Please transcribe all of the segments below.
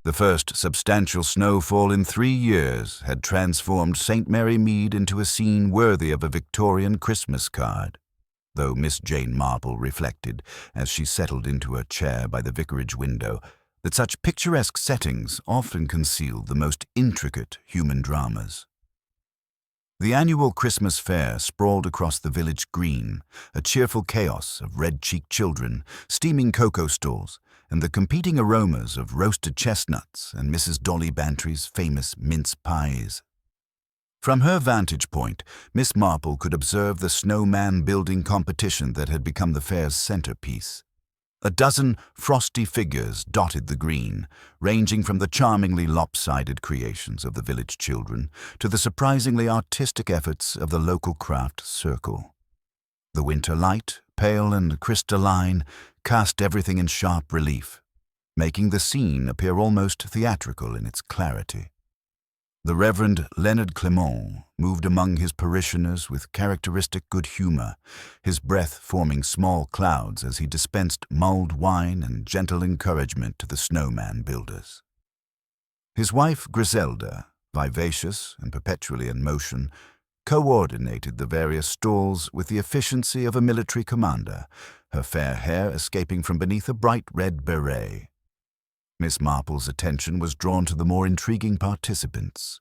The first substantial snowfall in 3 years had transformed St. Mary Mead into a scene worthy of a Victorian Christmas card, though Miss Jane Marple reflected, as she settled into her chair by the vicarage window, that such picturesque settings often concealed the most intricate human dramas. The annual Christmas fair sprawled across the village green, a cheerful chaos of red-cheeked children, steaming cocoa stalls, and the competing aromas of roasted chestnuts and Mrs. Dolly Bantry's famous mince pies. From her vantage point, Miss Marple could observe the snowman building competition that had become the fair's centerpiece. A dozen frosty figures dotted the green, ranging from the charmingly lopsided creations of the village children to the surprisingly artistic efforts of the local craft circle. The winter light, pale and crystalline, cast everything in sharp relief, making the scene appear almost theatrical in its clarity. The Reverend Leonard Clement moved among his parishioners with characteristic good humor, his breath forming small clouds as he dispensed mulled wine and gentle encouragement to the snowman builders. His wife Griselda, vivacious and perpetually in motion, coordinated the various stalls with the efficiency of a military commander, her fair hair escaping from beneath a bright red beret. Miss Marple's attention was drawn to the more intriguing participants.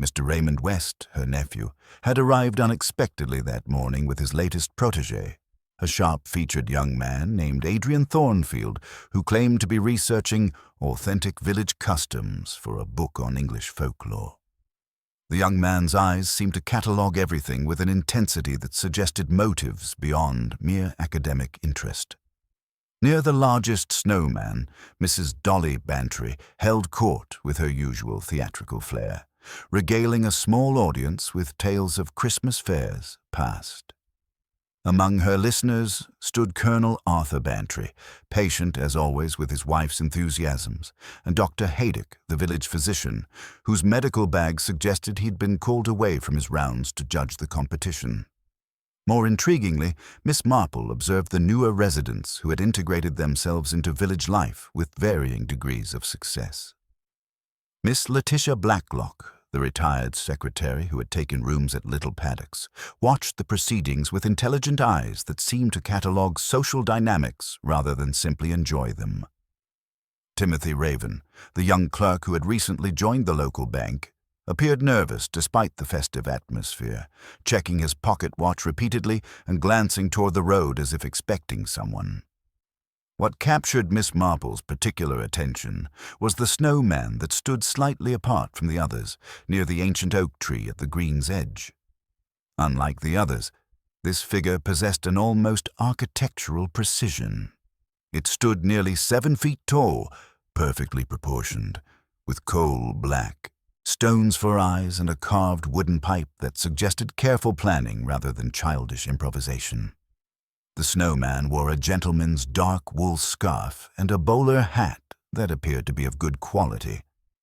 Mr. Raymond West, her nephew, had arrived unexpectedly that morning with his latest protégé, a sharp-featured young man named Adrian Thornfield, who claimed to be researching authentic village customs for a book on English folklore. The young man's eyes seemed to catalogue everything with an intensity that suggested motives beyond mere academic interest. Near the largest snowman, Mrs. Dolly Bantry held court with her usual theatrical flair, regaling a small audience with tales of Christmas fairs past. Among her listeners stood Colonel Arthur Bantry, patient as always with his wife's enthusiasms, and Dr. Haydock, the village physician, whose medical bag suggested he'd been called away from his rounds to judge the competition. More intriguingly, Miss Marple observed the newer residents who had integrated themselves into village life with varying degrees of success. Miss Letitia Blacklock, the retired secretary who had taken rooms at Little Paddocks, watched the proceedings with intelligent eyes that seemed to catalogue social dynamics rather than simply enjoy them. Timothy Raven, the young clerk who had recently joined the local bank, appeared nervous despite the festive atmosphere, checking his pocket watch repeatedly and glancing toward the road as if expecting someone. What captured Miss Marple's particular attention was the snowman that stood slightly apart from the others, near the ancient oak tree at the green's edge. Unlike the others, this figure possessed an almost architectural precision. It stood nearly 7 feet tall, perfectly proportioned, with coal-black stones for eyes and a carved wooden pipe that suggested careful planning rather than childish improvisation. The snowman wore a gentleman's dark wool scarf and a bowler hat that appeared to be of good quality,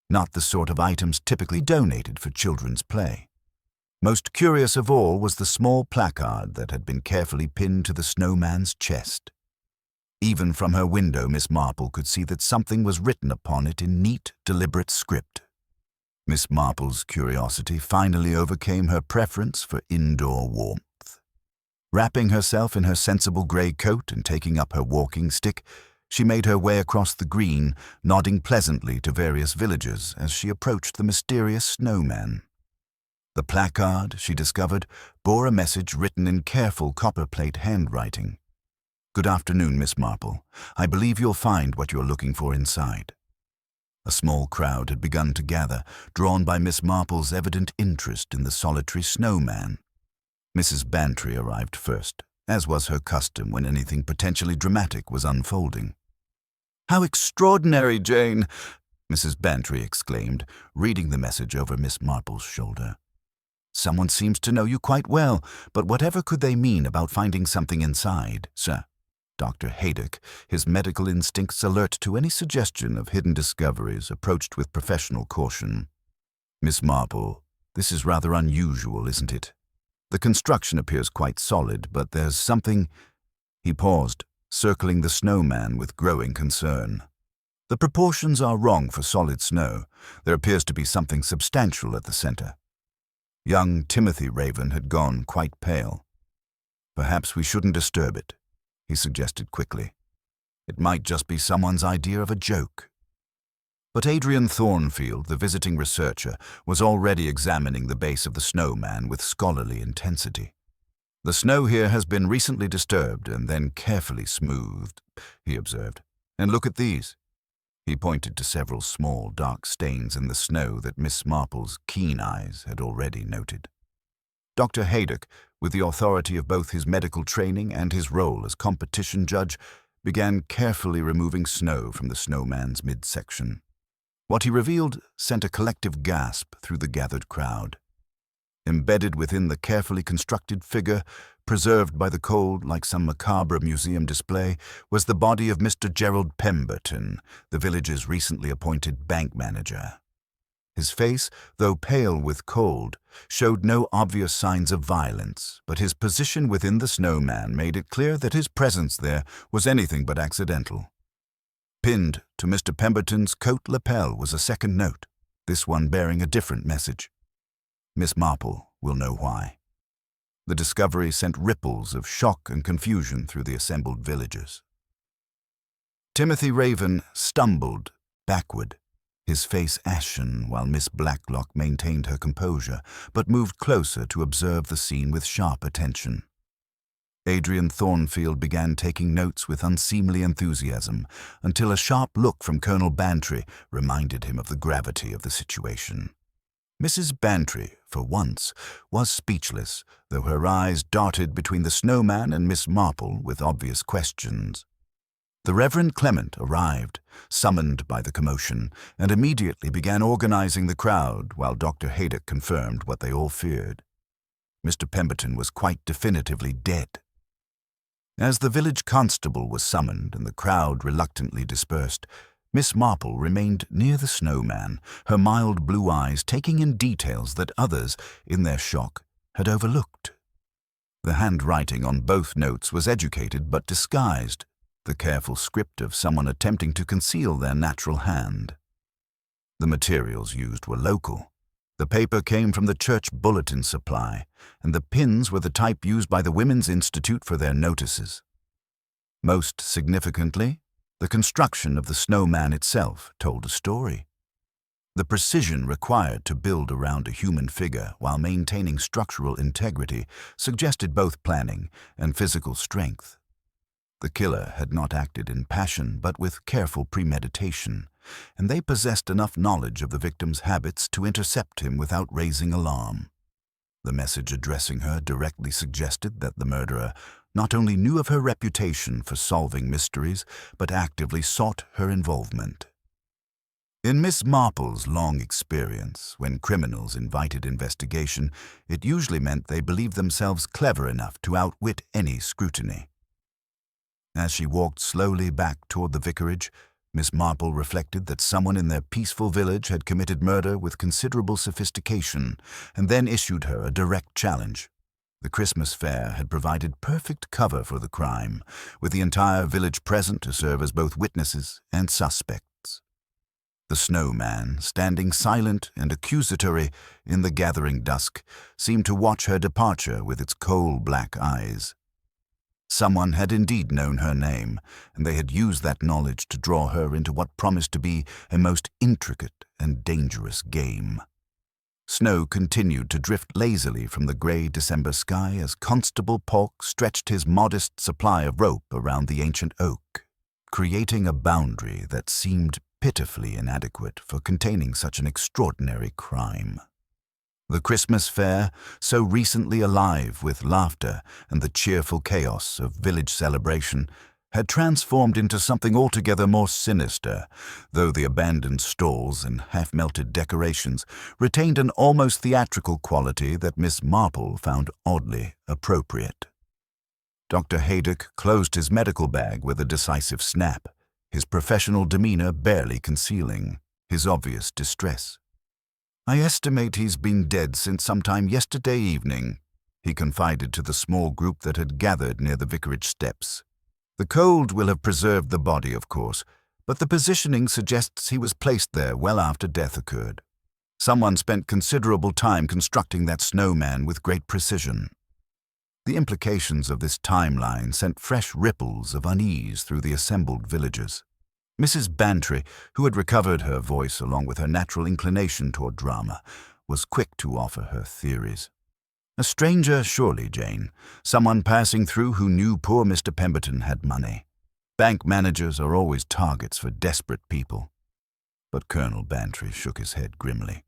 not the sort of items typically donated for children's play. Most curious of all was the small placard that had been carefully pinned to the snowman's chest. Even from her window, Miss Marple could see that something was written upon it in neat, deliberate script. Miss Marple's curiosity finally overcame her preference for indoor warmth. Wrapping herself in her sensible grey coat and taking up her walking stick, she made her way across the green, nodding pleasantly to various villagers as she approached the mysterious snowman. The placard, she discovered, bore a message written in careful copperplate handwriting. "Good afternoon, Miss Marple. I believe you'll find what you're looking for inside." A small crowd had begun to gather, drawn by Miss Marple's evident interest in the solitary snowman. Mrs. Bantry arrived first, as was her custom when anything potentially dramatic was unfolding. "How extraordinary, Jane!" Mrs. Bantry exclaimed, reading the message over Miss Marple's shoulder. "Someone seems to know you quite well, but whatever could they mean about finding something inside, sir?" Dr. Haydock, his medical instincts alert to any suggestion of hidden discoveries, approached with professional caution. "Miss Marple, this is rather unusual, isn't it? The construction appears quite solid, but there's something—" He paused, circling the snowman with growing concern. The proportions are wrong for solid snow. There appears to be something substantial at the center. Young Timothy Raven had gone quite pale. Perhaps we shouldn't disturb it, he suggested quickly. It might just be someone's idea of a joke. But Adrian Thornfield, the visiting researcher, was already examining the base of the snowman with scholarly intensity. "The snow here has been recently disturbed and then carefully smoothed," he observed. "And look at these." He pointed to several small, dark stains in the snow that Miss Marple's keen eyes had already noted. Dr. Haydock, with the authority of both his medical training and his role as competition judge, began carefully removing snow from the snowman's midsection. What he revealed sent a collective gasp through the gathered crowd. Embedded within the carefully constructed figure, preserved by the cold like some macabre museum display, was the body of Mr. Gerald Pemberton, the village's recently appointed bank manager. His face, though pale with cold, showed no obvious signs of violence, but his position within the snowman made it clear that his presence there was anything but accidental. Pinned to Mr. Pemberton's coat lapel was a second note, this one bearing a different message. Miss Marple will know why. The discovery sent ripples of shock and confusion through the assembled villagers. Timothy Raven stumbled backward, his face ashen, while Miss Blacklock maintained her composure, but moved closer to observe the scene with sharp attention. Adrian Thornfield began taking notes with unseemly enthusiasm, until a sharp look from Colonel Bantry reminded him of the gravity of the situation. Mrs. Bantry, for once, was speechless, though her eyes darted between the snowman and Miss Marple with obvious questions. The Reverend Clement arrived, summoned by the commotion, and immediately began organizing the crowd while Dr. Haydock confirmed what they all feared. Mr. Pemberton was quite definitively dead. As the village constable was summoned and the crowd reluctantly dispersed, Miss Marple remained near the snowman, her mild blue eyes taking in details that others, in their shock, had overlooked. The handwriting on both notes was educated but disguised, the careful script of someone attempting to conceal their natural hand. The materials used were local. The paper came from the church bulletin supply, and the pins were the type used by the Women's Institute for their notices. Most significantly, the construction of the snowman itself told a story. The precision required to build around a human figure while maintaining structural integrity suggested both planning and physical strength. The killer had not acted in passion but with careful premeditation, and they possessed enough knowledge of the victim's habits to intercept him without raising alarm. The message addressing her directly suggested that the murderer not only knew of her reputation for solving mysteries, but actively sought her involvement. In Miss Marple's long experience, when criminals invited investigation, it usually meant they believed themselves clever enough to outwit any scrutiny. As she walked slowly back toward the vicarage, Miss Marple reflected that someone in their peaceful village had committed murder with considerable sophistication, and then issued her a direct challenge. The Christmas fair had provided perfect cover for the crime, with the entire village present to serve as both witnesses and suspects. The snowman, standing silent and accusatory in the gathering dusk, seemed to watch her departure with its coal-black eyes. Someone had indeed known her name, and they had used that knowledge to draw her into what promised to be a most intricate and dangerous game. Snow continued to drift lazily from the gray December sky as Constable Polk stretched his modest supply of rope around the ancient oak, creating a boundary that seemed pitifully inadequate for containing such an extraordinary crime. The Christmas fair, so recently alive with laughter and the cheerful chaos of village celebration, had transformed into something altogether more sinister, though the abandoned stalls and half-melted decorations retained an almost theatrical quality that Miss Marple found oddly appropriate. Dr. Haydock closed his medical bag with a decisive snap, his professional demeanor barely concealing his obvious distress. "I estimate he's been dead since sometime yesterday evening," he confided to the small group that had gathered near the vicarage steps. "The cold will have preserved the body, of course, but the positioning suggests he was placed there well after death occurred. Someone spent considerable time constructing that snowman with great precision. The implications of this timeline sent fresh ripples of unease through the assembled villagers. Mrs. Bantry, who had recovered her voice along with her natural inclination toward drama, was quick to offer her theories. A stranger, surely, Jane. Someone passing through who knew poor Mr. Pemberton had money. Bank managers are always targets for desperate people. But Colonel Bantry shook his head grimly.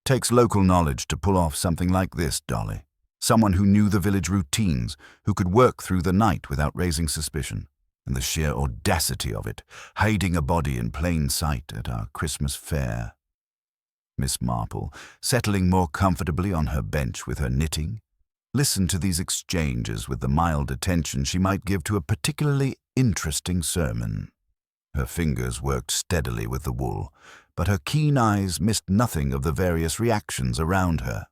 Takes local knowledge to pull off something like this, Dolly. Someone who knew the village routines, who could work through the night without raising suspicion. And the sheer audacity of it, hiding a body in plain sight at our Christmas fair. Miss Marple, settling more comfortably on her bench with her knitting, listened to these exchanges with the mild attention she might give to a particularly interesting sermon. Her fingers worked steadily with the wool, but her keen eyes missed nothing of the various reactions around her.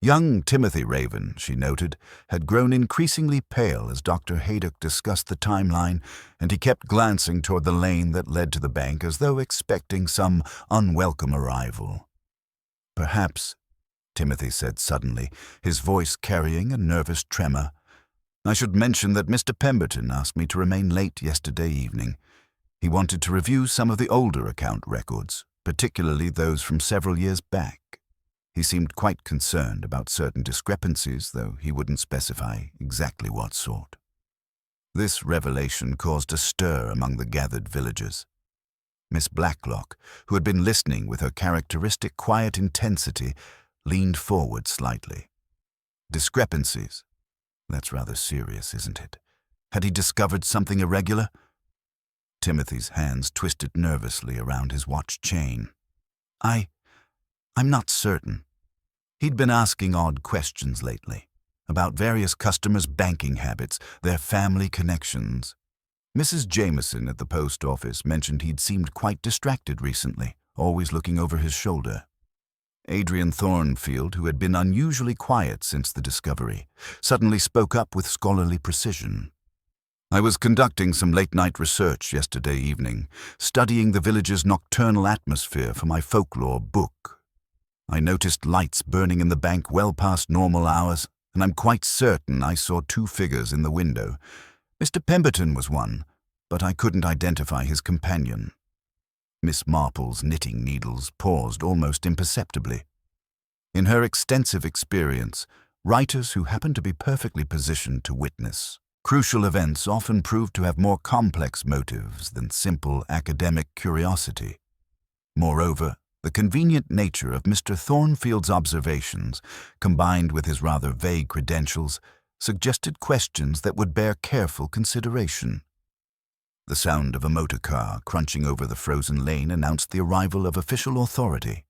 Young Timothy Raven, she noted, had grown increasingly pale as Dr. Haydock discussed the timeline, and he kept glancing toward the lane that led to the bank as though expecting some unwelcome arrival. Perhaps, Timothy said suddenly, his voice carrying a nervous tremor, I should mention that Mr. Pemberton asked me to remain late yesterday evening. He wanted to review some of the older account records, particularly those from several years back. He seemed quite concerned about certain discrepancies, though he wouldn't specify exactly what sort. This revelation caused a stir among the gathered villagers. Miss Blacklock, who had been listening with her characteristic quiet intensity, leaned forward slightly. Discrepancies? That's rather serious, isn't it? Had he discovered something irregular? Timothy's hands twisted nervously around his watch chain. I'm not certain. He'd been asking odd questions lately, about various customers' banking habits, their family connections. Mrs. Jameson at the post office mentioned he'd seemed quite distracted recently, always looking over his shoulder. Adrian Thornfield, who had been unusually quiet since the discovery, suddenly spoke up with scholarly precision. I was conducting some late-night research yesterday evening, studying the village's nocturnal atmosphere for my folklore book. I noticed lights burning in the bank well past normal hours, and I'm quite certain I saw two figures in the window. Mr. Pemberton was one, but I couldn't identify his companion. Miss Marple's knitting needles paused almost imperceptibly. In her extensive experience, writers who happen to be perfectly positioned to witness crucial events often prove to have more complex motives than simple academic curiosity. Moreover, the convenient nature of Mr. Thornfield's observations, combined with his rather vague credentials, suggested questions that would bear careful consideration. The sound of a motor car crunching over the frozen lane announced the arrival of official authority.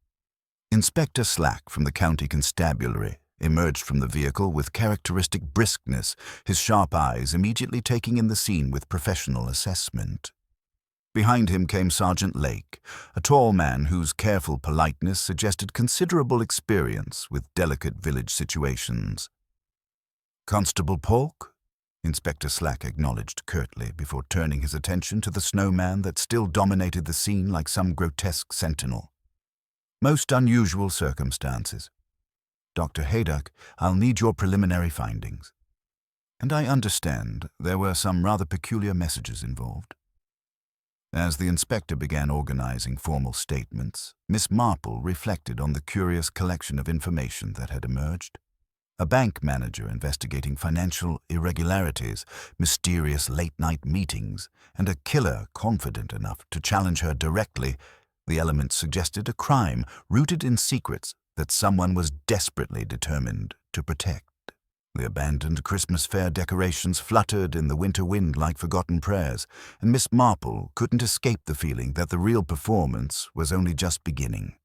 Inspector Slack from the county constabulary emerged from the vehicle with characteristic briskness, his sharp eyes immediately taking in the scene with professional assessment. Behind him came Sergeant Lake, a tall man whose careful politeness suggested considerable experience with delicate village situations. Constable Polk? Inspector Slack acknowledged curtly before turning his attention to the snowman that still dominated the scene like some grotesque sentinel. Most unusual circumstances. Dr. Haydock, I'll need your preliminary findings. And I understand there were some rather peculiar messages involved. As the inspector began organizing formal statements, Miss Marple reflected on the curious collection of information that had emerged. A bank manager investigating financial irregularities, mysterious late-night meetings, and a killer confident enough to challenge her directly, the elements suggested a crime rooted in secrets that someone was desperately determined to protect. The abandoned Christmas fair decorations fluttered in the winter wind like forgotten prayers, and Miss Marple couldn't escape the feeling that the real performance was only just beginning.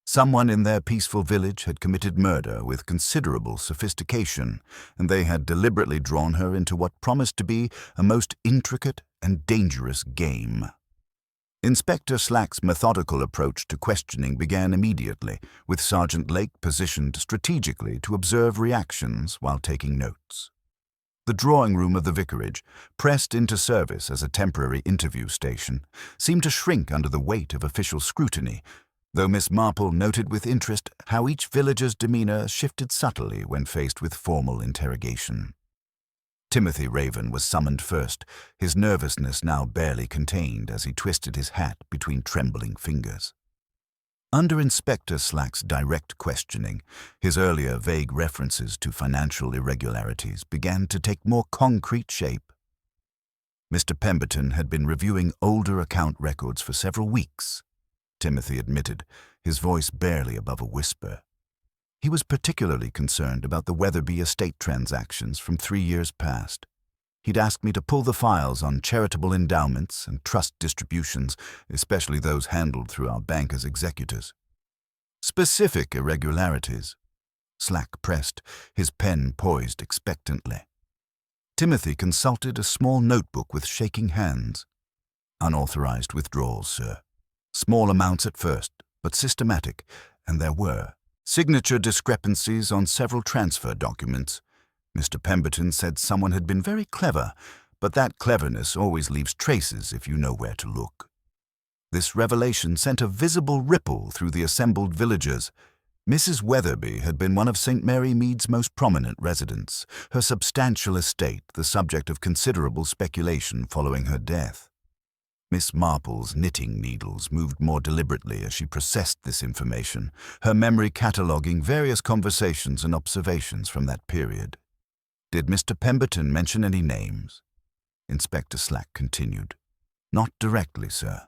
Someone in their peaceful village had committed murder with considerable sophistication, and they had deliberately drawn her into what promised to be a most intricate and dangerous game. Inspector Slack's methodical approach to questioning began immediately, with Sergeant Lake positioned strategically to observe reactions while taking notes. The drawing room of the vicarage, pressed into service as a temporary interview station, seemed to shrink under the weight of official scrutiny, though Miss Marple noted with interest how each villager's demeanor shifted subtly when faced with formal interrogation. Timothy Raven was summoned first, his nervousness now barely contained as he twisted his hat between trembling fingers. Under Inspector Slack's direct questioning, his earlier vague references to financial irregularities began to take more concrete shape. Mr. Pemberton had been reviewing older account records for several weeks, Timothy admitted, his voice barely above a whisper. He was particularly concerned about the Weatherby estate transactions from 3 years past. He'd asked me to pull the files on charitable endowments and trust distributions, especially those handled through our bank as executors. Specific irregularities. Slack pressed, his pen poised expectantly. Timothy consulted a small notebook with shaking hands. Unauthorized withdrawals, sir. Small amounts at first, but systematic, and there were signature discrepancies on several transfer documents. Mr. Pemberton said someone had been very clever, but that cleverness always leaves traces if you know where to look. This revelation sent a visible ripple through the assembled villagers. Mrs. Weatherby had been one of St. Mary Mead's most prominent residents, her substantial estate the subject of considerable speculation following her death. Miss Marple's knitting needles moved more deliberately as she processed this information, her memory cataloguing various conversations and observations from that period. Did Mr. Pemberton mention any names? Inspector Slack continued. Not directly, sir.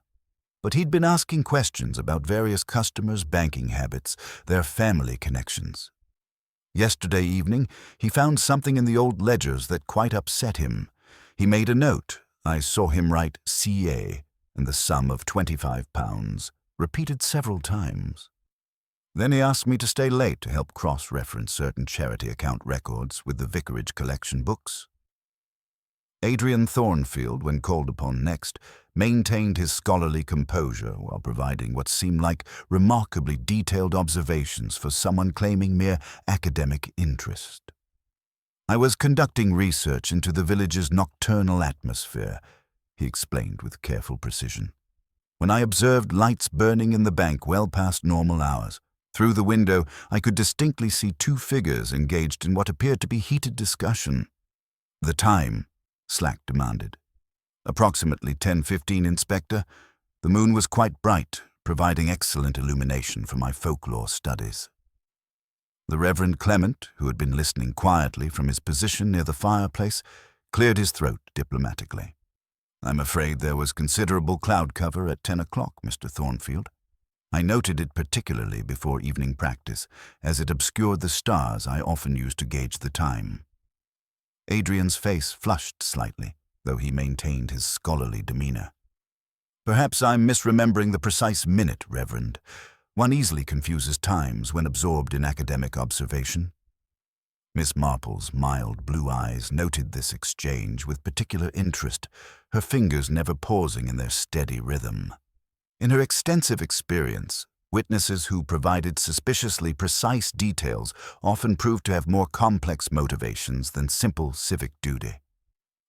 But he'd been asking questions about various customers' banking habits, their family connections. Yesterday evening, he found something in the old ledgers that quite upset him. He made a note. I saw him write CA and the sum of £25, repeated several times. Then he asked me to stay late to help cross-reference certain charity account records with the vicarage collection books. Adrian Thornfield, when called upon next, maintained his scholarly composure while providing what seemed like remarkably detailed observations for someone claiming mere academic interest. I was conducting research into the village's nocturnal atmosphere, he explained with careful precision. When I observed lights burning in the bank well past normal hours, through the window I could distinctly see 2 figures engaged in what appeared to be heated discussion. The time, Slack demanded. Approximately 10:15, Inspector. The moon was quite bright, providing excellent illumination for my folklore studies. The Reverend Clement, who had been listening quietly from his position near the fireplace, cleared his throat diplomatically. I'm afraid there was considerable cloud cover at 10 o'clock, Mr. Thornfield. I noted it particularly before evening practice, as it obscured the stars I often used to gauge the time. Adrian's face flushed slightly, though he maintained his scholarly demeanor. Perhaps I'm misremembering the precise minute, Reverend. One easily confuses times when absorbed in academic observation. Miss Marple's mild blue eyes noted this exchange with particular interest, her fingers never pausing in their steady rhythm. In her extensive experience, witnesses who provided suspiciously precise details often proved to have more complex motivations than simple civic duty.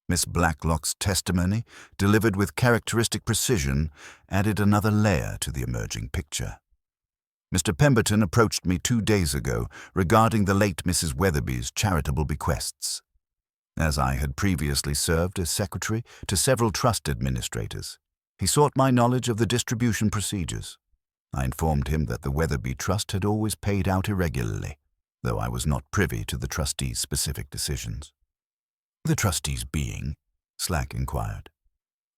Miss Blacklock's testimony, delivered with characteristic precision, added another layer to the emerging picture. Mr. Pemberton approached me 2 days ago regarding the late Mrs. Weatherby's charitable bequests. As I had previously served as secretary to several trust administrators, he sought my knowledge of the distribution procedures. I informed him that the Weatherby Trust had always paid out irregularly, though I was not privy to the trustees' specific decisions. The trustees being? Slack inquired.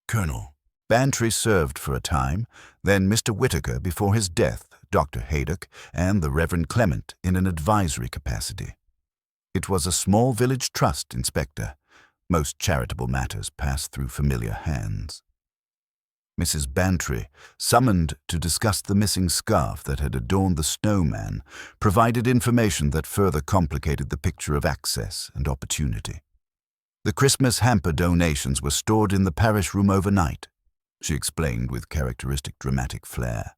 Colonel Bantry served for a time, then Mr. Whitaker before his death, Dr. Haydock, and the Reverend Clement in an advisory capacity. It was a small village trust, Inspector. Most charitable matters passed through familiar hands. Mrs. Bantry, summoned to discuss the missing scarf that had adorned the Snowman, provided information that further complicated the picture of access and opportunity. The Christmas hamper donations were stored in the parish room overnight, she explained with characteristic dramatic flair.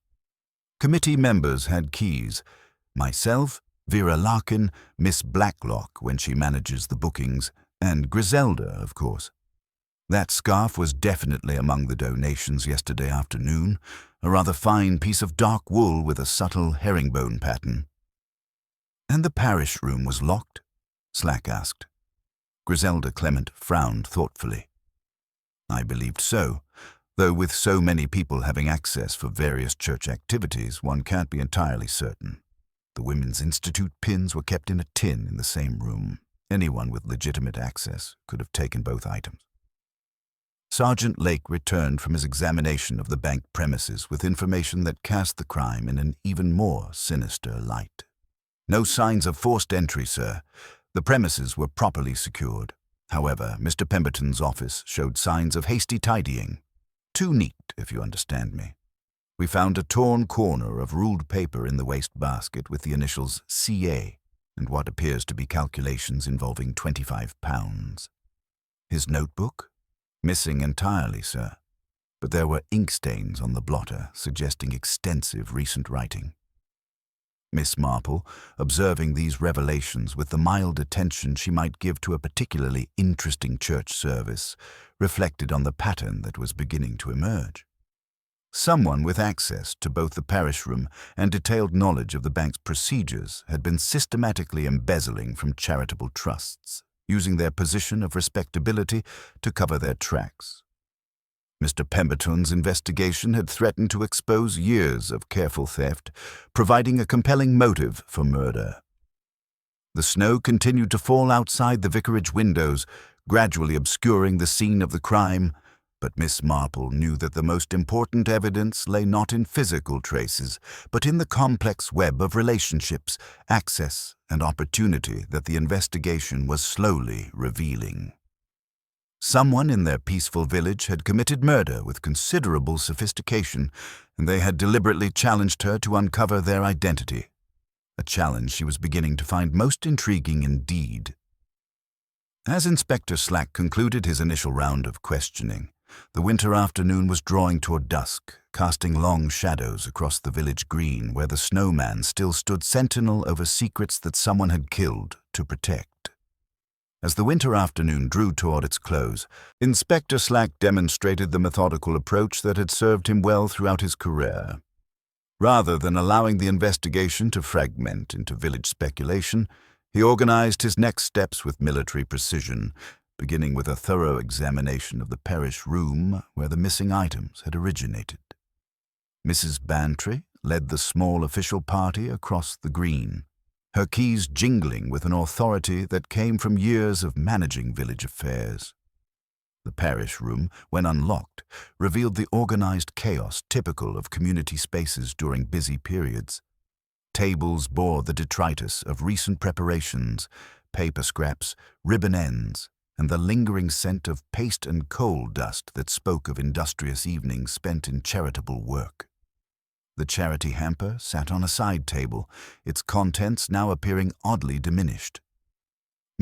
Committee members had keys. Myself, Vera Larkin, Miss Blacklock when she manages the bookings, And Griselda, of course. That scarf was definitely among the donations yesterday afternoon, a rather fine piece of dark wool with a subtle herringbone pattern. And the parish room was locked? Slack asked. Griselda Clement frowned thoughtfully. I believed so, though with so many people having access for various church activities, one can't be entirely certain. The Women's Institute pins were kept in a tin in the same room. Anyone with legitimate access could have taken both items. Sergeant Lake returned from his examination of the bank premises with information that cast the crime in an even more sinister light. No signs of forced entry, sir. The premises were properly secured. However, Mr. Pemberton's office showed signs of hasty tidying. Too neat, if you understand me. We found a torn corner of ruled paper in the wastebasket with the initials CA and what appears to be calculations involving £25. His notebook? Missing entirely, sir. But there were ink stains on the blotter, suggesting extensive recent writing. Miss Marple, observing these revelations with the mild attention she might give to a particularly interesting church service, reflected on the pattern that was beginning to emerge. Someone with access to both the parish room and detailed knowledge of the bank's procedures had been systematically embezzling from charitable trusts, using their position of respectability to cover their tracks. Mr. Pemberton's investigation had threatened to expose years of careful theft, providing a compelling motive for murder. The snow continued to fall outside the vicarage windows, gradually obscuring the scene of the crime, but Miss Marple knew that the most important evidence lay not in physical traces, but in the complex web of relationships, access, and opportunity that the investigation was slowly revealing. Someone in their peaceful village had committed murder with considerable sophistication, and they had deliberately challenged her to uncover their identity, a challenge she was beginning to find most intriguing indeed. As Inspector Slack concluded his initial round of questioning, the winter afternoon was drawing toward dusk, casting long shadows across the village green where the Snowman still stood sentinel over secrets that someone had killed to protect. As the winter afternoon drew toward its close, Inspector Slack demonstrated the methodical approach that had served him well throughout his career. Rather than allowing the investigation to fragment into village speculation, he organized his next steps with military precision, beginning with a thorough examination of the parish room where the missing items had originated. Mrs. Bantry led the small official party across the green, her keys jingling with an authority that came from years of managing village affairs. The parish room, when unlocked, revealed the organized chaos typical of community spaces during busy periods. Tables bore the detritus of recent preparations, paper scraps, ribbon ends, and the lingering scent of paste and coal dust that spoke of industrious evenings spent in charitable work. The charity hamper sat on a side table, its contents now appearing oddly diminished.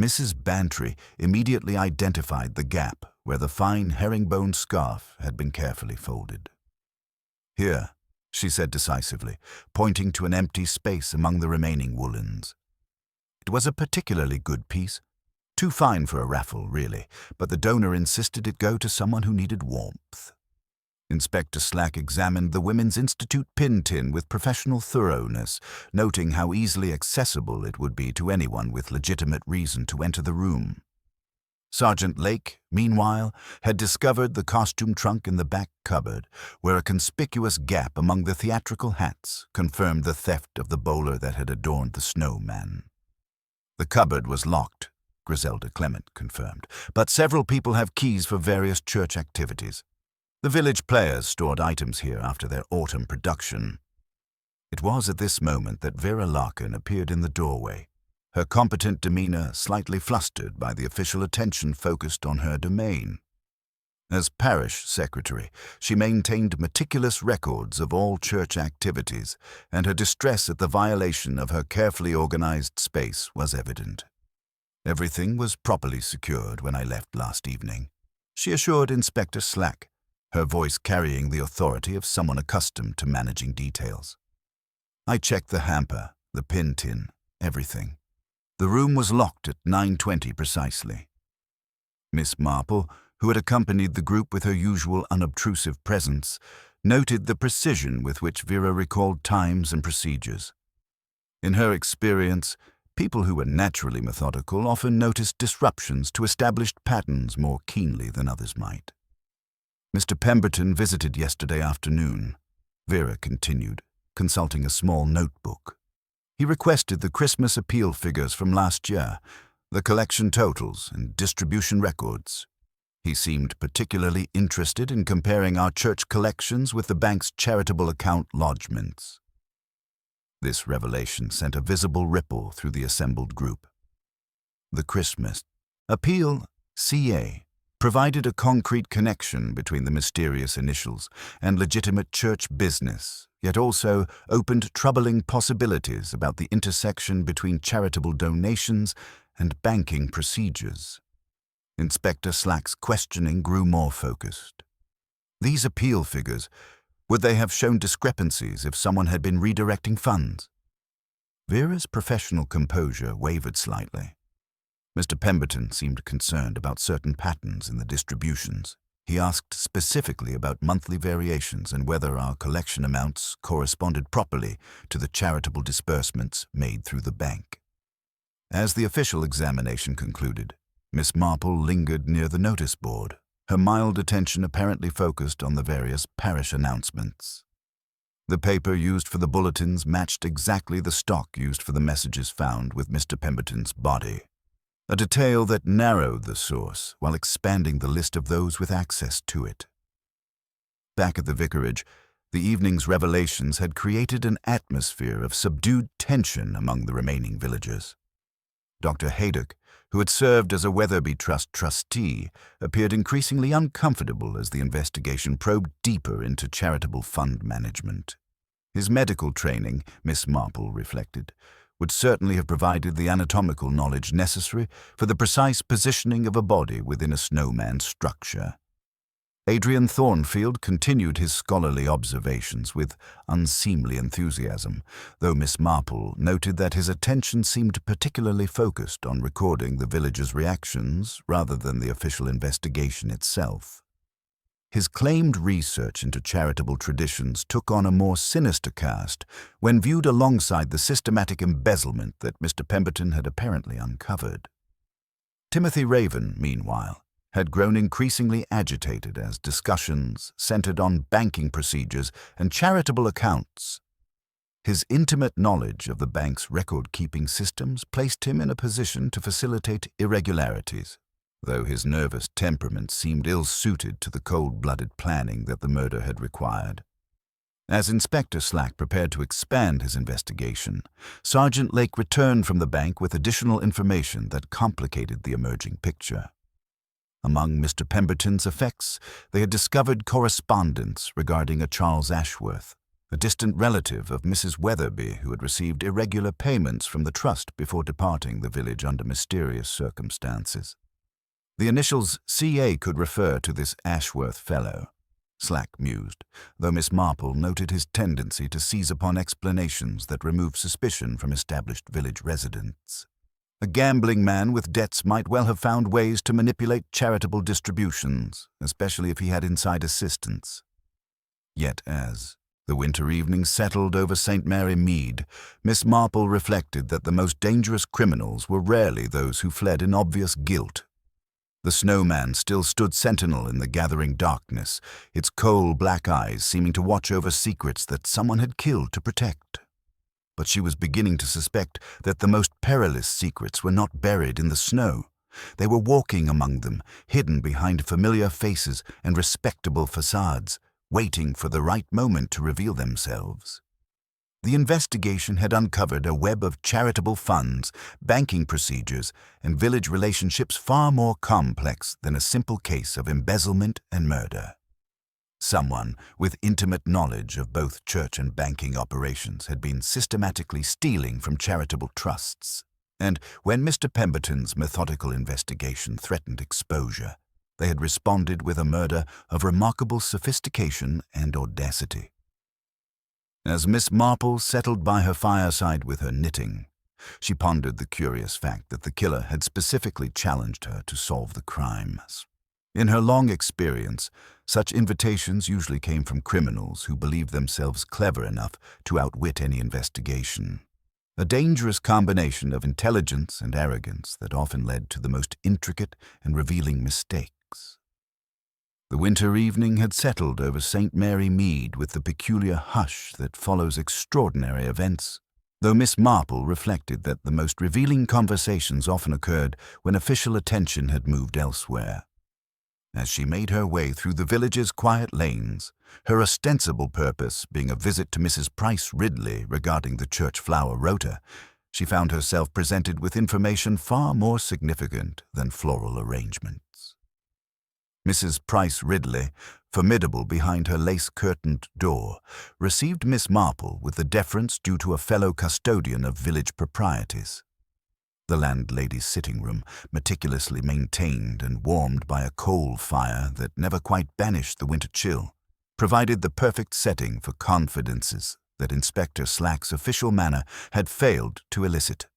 Mrs. Bantry immediately identified the gap where the fine herringbone scarf had been carefully folded. "Here," she said decisively, pointing to an empty space among the remaining woolens. It was a particularly good piece. Too fine for a raffle, really, but the donor insisted it go to someone who needed warmth. Inspector Slack examined the Women's Institute pin tin with professional thoroughness, noting how easily accessible it would be to anyone with legitimate reason to enter the room. Sergeant Lake, meanwhile, had discovered the costume trunk in the back cupboard, where a conspicuous gap among the theatrical hats confirmed the theft of the bowler that had adorned the Snowman. The cupboard was locked, Griselda Clement confirmed, but several people have keys for various church activities. The village players stored items here after their autumn production. It was at this moment that Vera Larkin appeared in the doorway, her competent demeanor slightly flustered by the official attention focused on her domain. As parish secretary, she maintained meticulous records of all church activities, and her distress at the violation of her carefully organized space was evident. "Everything was properly secured when I left last evening," she assured Inspector Slack, her voice carrying the authority of someone accustomed to managing details. "I checked the hamper, the pin tin, everything. The room was locked at 9:20 precisely. Miss Marple, who had accompanied the group with her usual unobtrusive presence, noted the precision with which Vera recalled times and procedures. In her experience, people who were naturally methodical often noticed disruptions to established patterns more keenly than others might. Mr. Pemberton visited yesterday afternoon, Vera continued, consulting a small notebook. He requested the Christmas appeal figures from last year, the collection totals and distribution records. He seemed particularly interested in comparing our church collections with the bank's charitable account lodgements. This revelation sent a visible ripple through the assembled group. The Christmas appeal, CA, provided a concrete connection between the mysterious initials and legitimate church business, yet also opened troubling possibilities about the intersection between charitable donations and banking procedures. Inspector Slack's questioning grew more focused. These appeal figures, would they have shown discrepancies if someone had been redirecting funds? Vera's professional composure wavered slightly. Mr. Pemberton seemed concerned about certain patterns in the distributions. He asked specifically about monthly variations and whether our collection amounts corresponded properly to the charitable disbursements made through the bank. As the official examination concluded, Miss Marple lingered near the notice board, her mild attention apparently focused on the various parish announcements. The paper used for the bulletins matched exactly the stock used for the messages found with Mr. Pemberton's body, a detail that narrowed the source while expanding the list of those with access to it. Back at the vicarage, the evening's revelations had created an atmosphere of subdued tension among the remaining villagers. Dr. Haydock, who had served as a Weatherby Trust trustee, appeared increasingly uncomfortable as the investigation probed deeper into charitable fund management. His medical training, Miss Marple reflected, would certainly have provided the anatomical knowledge necessary for the precise positioning of a body within a snowman structure. Adrian Thornfield continued his scholarly observations with unseemly enthusiasm, though Miss Marple noted that his attention seemed particularly focused on recording the villagers' reactions rather than the official investigation itself. His claimed research into charitable traditions took on a more sinister cast when viewed alongside the systematic embezzlement that Mr. Pemberton had apparently uncovered. Timothy Raven, meanwhile, had grown increasingly agitated as discussions centered on banking procedures and charitable accounts. His intimate knowledge of the bank's record-keeping systems placed him in a position to facilitate irregularities, though his nervous temperament seemed ill-suited to the cold-blooded planning that the murder had required. As Inspector Slack prepared to expand his investigation, Sergeant Lake returned from the bank with additional information that complicated the emerging picture. Among Mr. Pemberton's effects, they had discovered correspondence regarding a Charles Ashworth, a distant relative of Mrs. Weatherby who had received irregular payments from the trust before departing the village under mysterious circumstances. The initials CA could refer to this Ashworth fellow, Slack mused, though Miss Marple noted his tendency to seize upon explanations that removed suspicion from established village residents. A gambling man with debts might well have found ways to manipulate charitable distributions, especially if he had inside assistance. Yet as the winter evening settled over St. Mary Mead, Miss Marple reflected that the most dangerous criminals were rarely those who fled in obvious guilt. The snowman still stood sentinel in the gathering darkness, its coal-black eyes seeming to watch over secrets that someone had killed to protect. But she was beginning to suspect that the most perilous secrets were not buried in the snow. They were walking among them, hidden behind familiar faces and respectable facades, waiting for the right moment to reveal themselves. The investigation had uncovered a web of charitable funds, banking procedures, and village relationships far more complex than a simple case of embezzlement and murder. Someone with intimate knowledge of both church and banking operations had been systematically stealing from charitable trusts, and when Mr. Pemberton's methodical investigation threatened exposure, they had responded with a murder of remarkable sophistication and audacity. As Miss Marple settled by her fireside with her knitting, She pondered the curious fact that the killer had specifically challenged her to solve the crimes. In her long experience, such invitations usually came from criminals who believed themselves clever enough to outwit any investigation. A dangerous combination of intelligence and arrogance that often led to the most intricate and revealing mistakes. The winter evening had settled over St. Mary Mead with the peculiar hush that follows extraordinary events, though Miss Marple reflected that the most revealing conversations often occurred when official attention had moved elsewhere. As she made her way through the village's quiet lanes, her ostensible purpose being a visit to Mrs. Price Ridley regarding the church flower rota, she found herself presented with information far more significant than floral arrangements. Mrs. Price Ridley, formidable behind her lace-curtained door, received Miss Marple with the deference due to a fellow custodian of village proprieties. The landlady's sitting room, meticulously maintained and warmed by a coal fire that never quite banished the winter chill, provided the perfect setting for confidences that Inspector Slack's official manner had failed to elicit.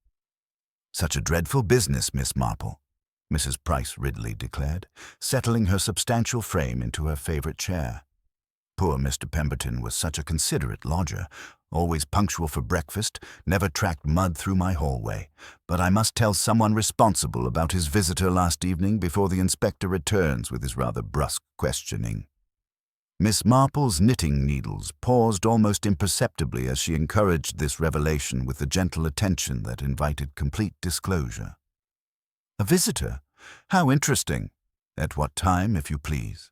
"Such a dreadful business, Miss Marple," Mrs. Price Ridley declared, settling her substantial frame into her favorite chair. "Poor Mr. Pemberton was such a considerate lodger, always punctual for breakfast, never tracked mud through my hallway. But I must tell someone responsible about his visitor last evening before the inspector returns with his rather brusque questioning." Miss Marple's knitting needles paused almost imperceptibly as she encouraged this revelation with the gentle attention that invited complete disclosure. "A visitor? How interesting. At what time, if you please?"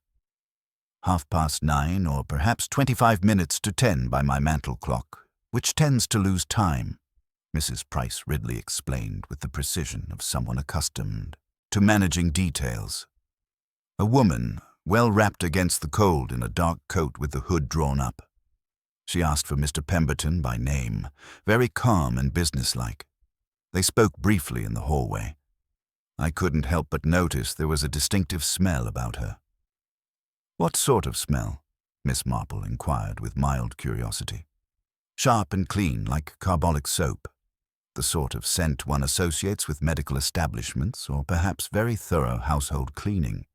9:30, or perhaps 25 minutes to 10 by my mantel clock, which tends to lose time," Mrs. Price Ridley explained with the precision of someone accustomed to managing details. A woman, well wrapped against the cold in a dark coat with the hood drawn up. She asked for Mr. Pemberton by name, very calm and businesslike. They spoke briefly in the hallway. I couldn't help but notice there was a distinctive smell about her. "What sort of smell?" Miss Marple inquired with mild curiosity. "Sharp and clean, like carbolic soap. The sort of scent one associates with medical establishments, or perhaps very thorough household cleaning."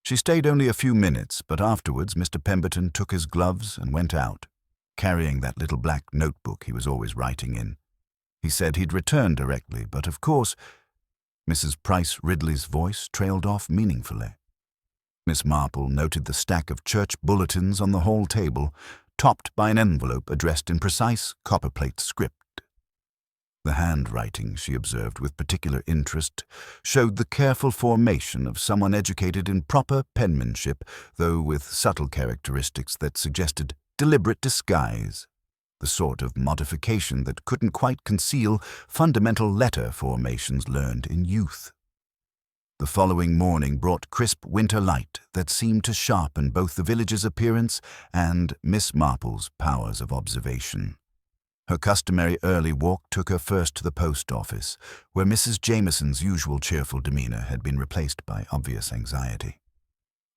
She stayed only a few minutes, but afterwards Mr. Pemberton took his gloves and went out, carrying that little black notebook he was always writing in. He said he'd return directly, but of course... Mrs. Price Ridley's voice trailed off meaningfully. Miss Marple noted the stack of church bulletins on the hall table, topped by an envelope addressed in precise copperplate script. The handwriting, she observed with particular interest, showed the careful formation of someone educated in proper penmanship, though with subtle characteristics that suggested deliberate disguise, the sort of modification that couldn't quite conceal fundamental letter formations learned in youth. The following morning brought crisp winter light that seemed to sharpen both the village's appearance and Miss Marple's powers of observation. Her customary early walk took her first to the post office, where Mrs. Jameson's usual cheerful demeanor had been replaced by obvious anxiety.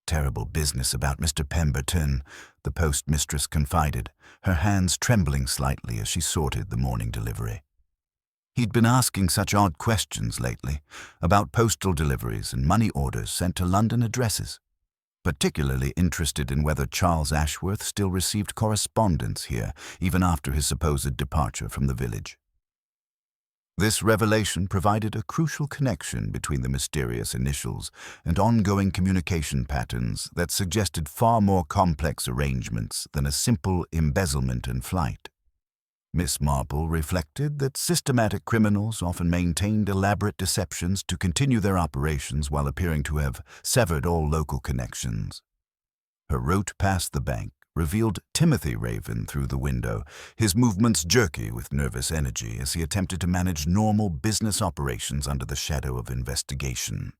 "Terrible business about Mr. Pemberton," the postmistress confided, her hands trembling slightly as she sorted the morning delivery. He'd been asking such odd questions lately, about postal deliveries and money orders sent to London addresses, particularly interested in whether Charles Ashworth still received correspondence here, even after his supposed departure from the village. This revelation provided a crucial connection between the mysterious initials and ongoing communication patterns that suggested far more complex arrangements than a simple embezzlement and flight. Miss Marple reflected that systematic criminals often maintained elaborate deceptions to continue their operations while appearing to have severed all local connections. Her route past the bank revealed Timothy Raven through the window, his movements jerky with nervous energy as he attempted to manage normal business operations under the shadow of investigation.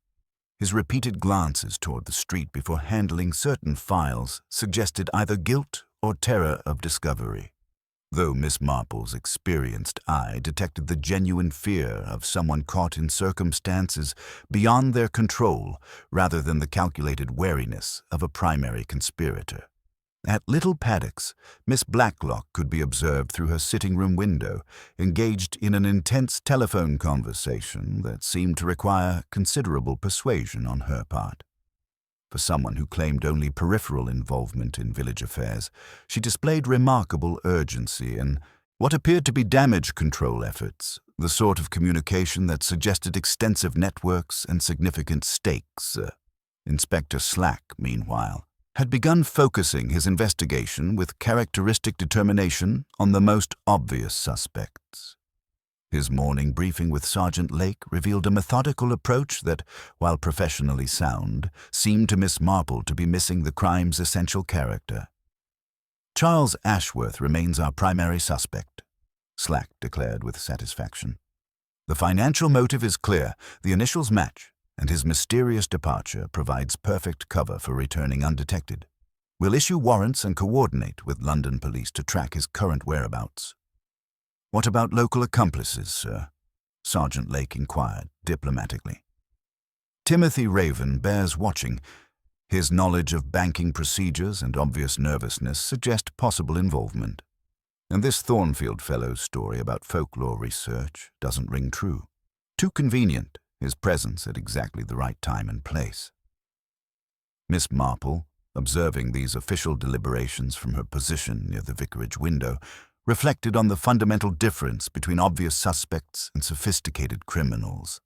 His repeated glances toward the street before handling certain files suggested either guilt or terror of discovery, though Miss Marple's experienced eye detected the genuine fear of someone caught in circumstances beyond their control rather than the calculated wariness of a primary conspirator. At Little Paddocks, Miss Blacklock could be observed through her sitting-room window, engaged in an intense telephone conversation that seemed to require considerable persuasion on her part. For someone who claimed only peripheral involvement in village affairs, she displayed remarkable urgency in what appeared to be damage control efforts, the sort of communication that suggested extensive networks and significant stakes. Inspector Slack, meanwhile, had begun focusing his investigation with characteristic determination on the most obvious suspects. His morning briefing with Sergeant Lake revealed a methodical approach that, while professionally sound, seemed to Miss Marple to be missing the crime's essential character. "Charles Ashworth remains our primary suspect," Slack declared with satisfaction. "The financial motive is clear, the initials match, and his mysterious departure provides perfect cover for returning undetected. We'll issue warrants and coordinate with London police to track his current whereabouts." "What about local accomplices, sir?" Sergeant Lake inquired diplomatically. "Timothy Raven bears watching. His knowledge of banking procedures and obvious nervousness suggest possible involvement. And this Thornfield fellow's story about folklore research doesn't ring true. Too convenient, his presence at exactly the right time and place." Miss Marple, observing these official deliberations from her position near the vicarage window, reflected on the fundamental difference between obvious suspects and sophisticated criminals.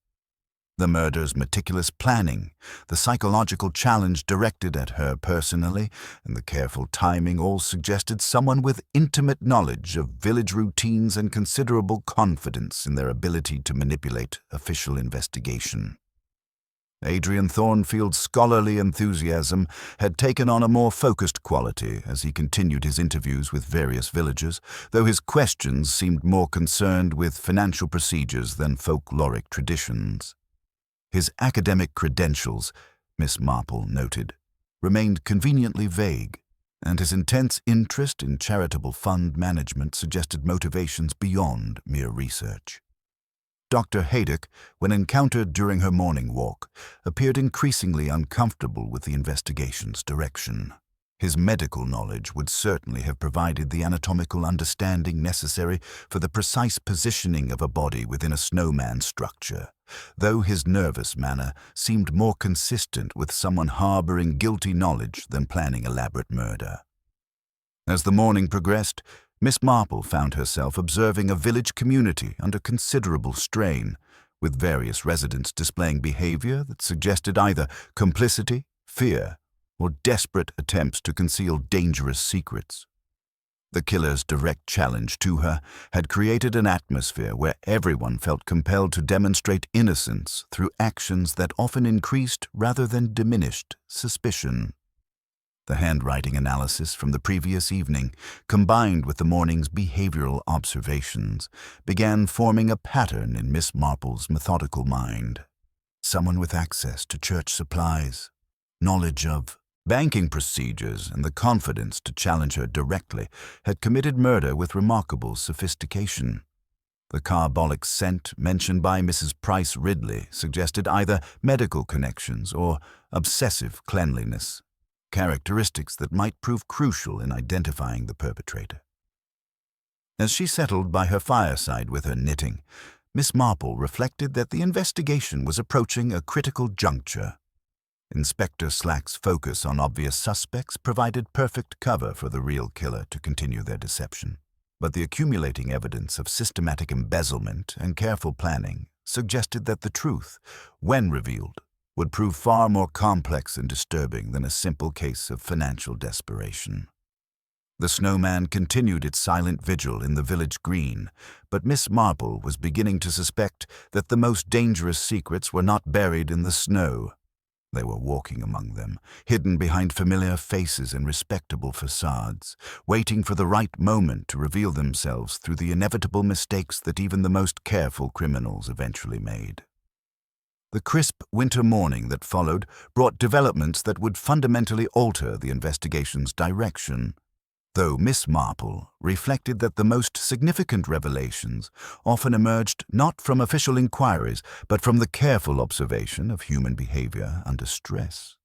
The murder's meticulous planning, the psychological challenge directed at her personally, and the careful timing all suggested someone with intimate knowledge of village routines and considerable confidence in their ability to manipulate official investigation. Adrian Thornfield's scholarly enthusiasm had taken on a more focused quality as he continued his interviews with various villagers, though his questions seemed more concerned with financial procedures than folkloric traditions. His academic credentials, Miss Marple noted, remained conveniently vague, and his intense interest in charitable fund management suggested motivations beyond mere research. Dr. Haydock, when encountered during her morning walk, appeared increasingly uncomfortable with the investigation's direction. His medical knowledge would certainly have provided the anatomical understanding necessary for the precise positioning of a body within a snowman structure, though his nervous manner seemed more consistent with someone harboring guilty knowledge than planning elaborate murder. As the morning progressed, Miss Marple found herself observing a village community under considerable strain, with various residents displaying behavior that suggested either complicity, fear, or desperate attempts to conceal dangerous secrets. The killer's direct challenge to her had created an atmosphere where everyone felt compelled to demonstrate innocence through actions that often increased rather than diminished suspicion. The handwriting analysis from the previous evening, combined with the morning's behavioral observations, began forming a pattern in Miss Marple's methodical mind. Someone with access to church supplies, knowledge of banking procedures, and the confidence to challenge her directly had committed murder with remarkable sophistication. The carbolic scent mentioned by Mrs. Price Ridley suggested either medical connections or obsessive cleanliness, characteristics that might prove crucial in identifying the perpetrator. As she settled by her fireside with her knitting, Miss Marple reflected that the investigation was approaching a critical juncture. Inspector Slack's focus on obvious suspects provided perfect cover for the real killer to continue their deception, but the accumulating evidence of systematic embezzlement and careful planning suggested that the truth, when revealed, would prove far more complex and disturbing than a simple case of financial desperation. The Snowman continued its silent vigil in the village green, but Miss Marple was beginning to suspect that the most dangerous secrets were not buried in the snow. They were walking among them, hidden behind familiar faces and respectable facades, waiting for the right moment to reveal themselves through the inevitable mistakes that even the most careful criminals eventually made. The crisp winter morning that followed brought developments that would fundamentally alter the investigation's direction, though Miss Marple reflected that the most significant revelations often emerged not from official inquiries, but from the careful observation of human behavior under stress.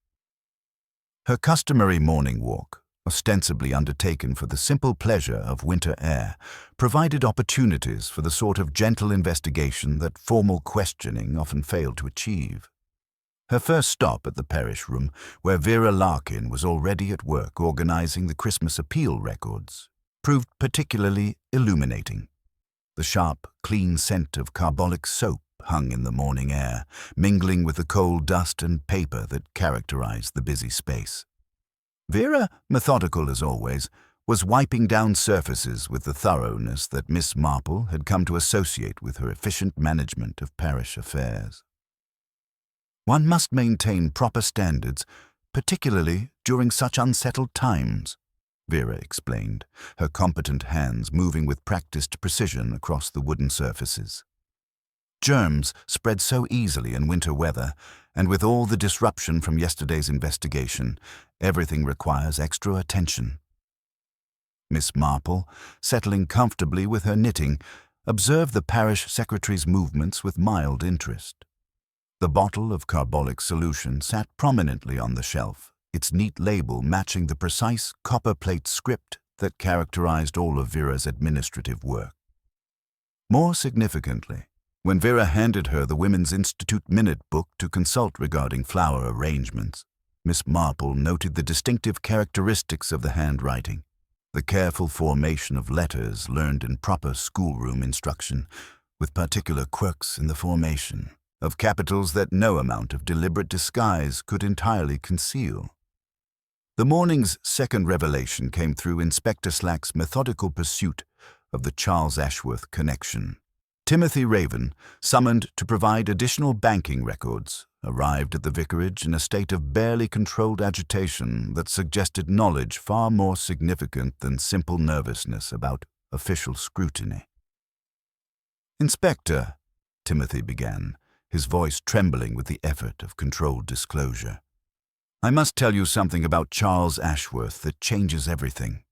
Her customary morning walk, ostensibly undertaken for the simple pleasure of winter air, provided opportunities for the sort of gentle investigation that formal questioning often failed to achieve. Her first stop at the parish room, where Vera Larkin was already at work organizing the Christmas appeal records, proved particularly illuminating. The sharp, clean scent of carbolic soap hung in the morning air, mingling with the coal dust and paper that characterized the busy space. Vera, methodical as always, was wiping down surfaces with the thoroughness that Miss Marple had come to associate with her efficient management of parish affairs. One must maintain proper standards, particularly during such unsettled times, Vera explained, her competent hands moving with practiced precision across the wooden surfaces. Germs spread so easily in winter weather, and with all the disruption from yesterday's investigation, everything requires extra attention. Miss Marple, settling comfortably with her knitting, observed the parish secretary's movements with mild interest. The bottle of carbolic solution sat prominently on the shelf, its neat label matching the precise copper-plate script that characterized all of Vera's administrative work. More significantly, when Vera handed her the Women's Institute minute book to consult regarding flower arrangements, Miss Marple noted the distinctive characteristics of the handwriting, the careful formation of letters learned in proper schoolroom instruction, with particular quirks in the formation, of capitals that no amount of deliberate disguise could entirely conceal. The morning's second revelation came through Inspector Slack's methodical pursuit of the Charles Ashworth connection. Timothy Raven, summoned to provide additional banking records, arrived at the vicarage in a state of barely controlled agitation that suggested knowledge far more significant than simple nervousness about official scrutiny. "Inspector," Timothy began, his voice trembling with the effort of controlled disclosure, "I must tell you something about Charles Ashworth that changes everything.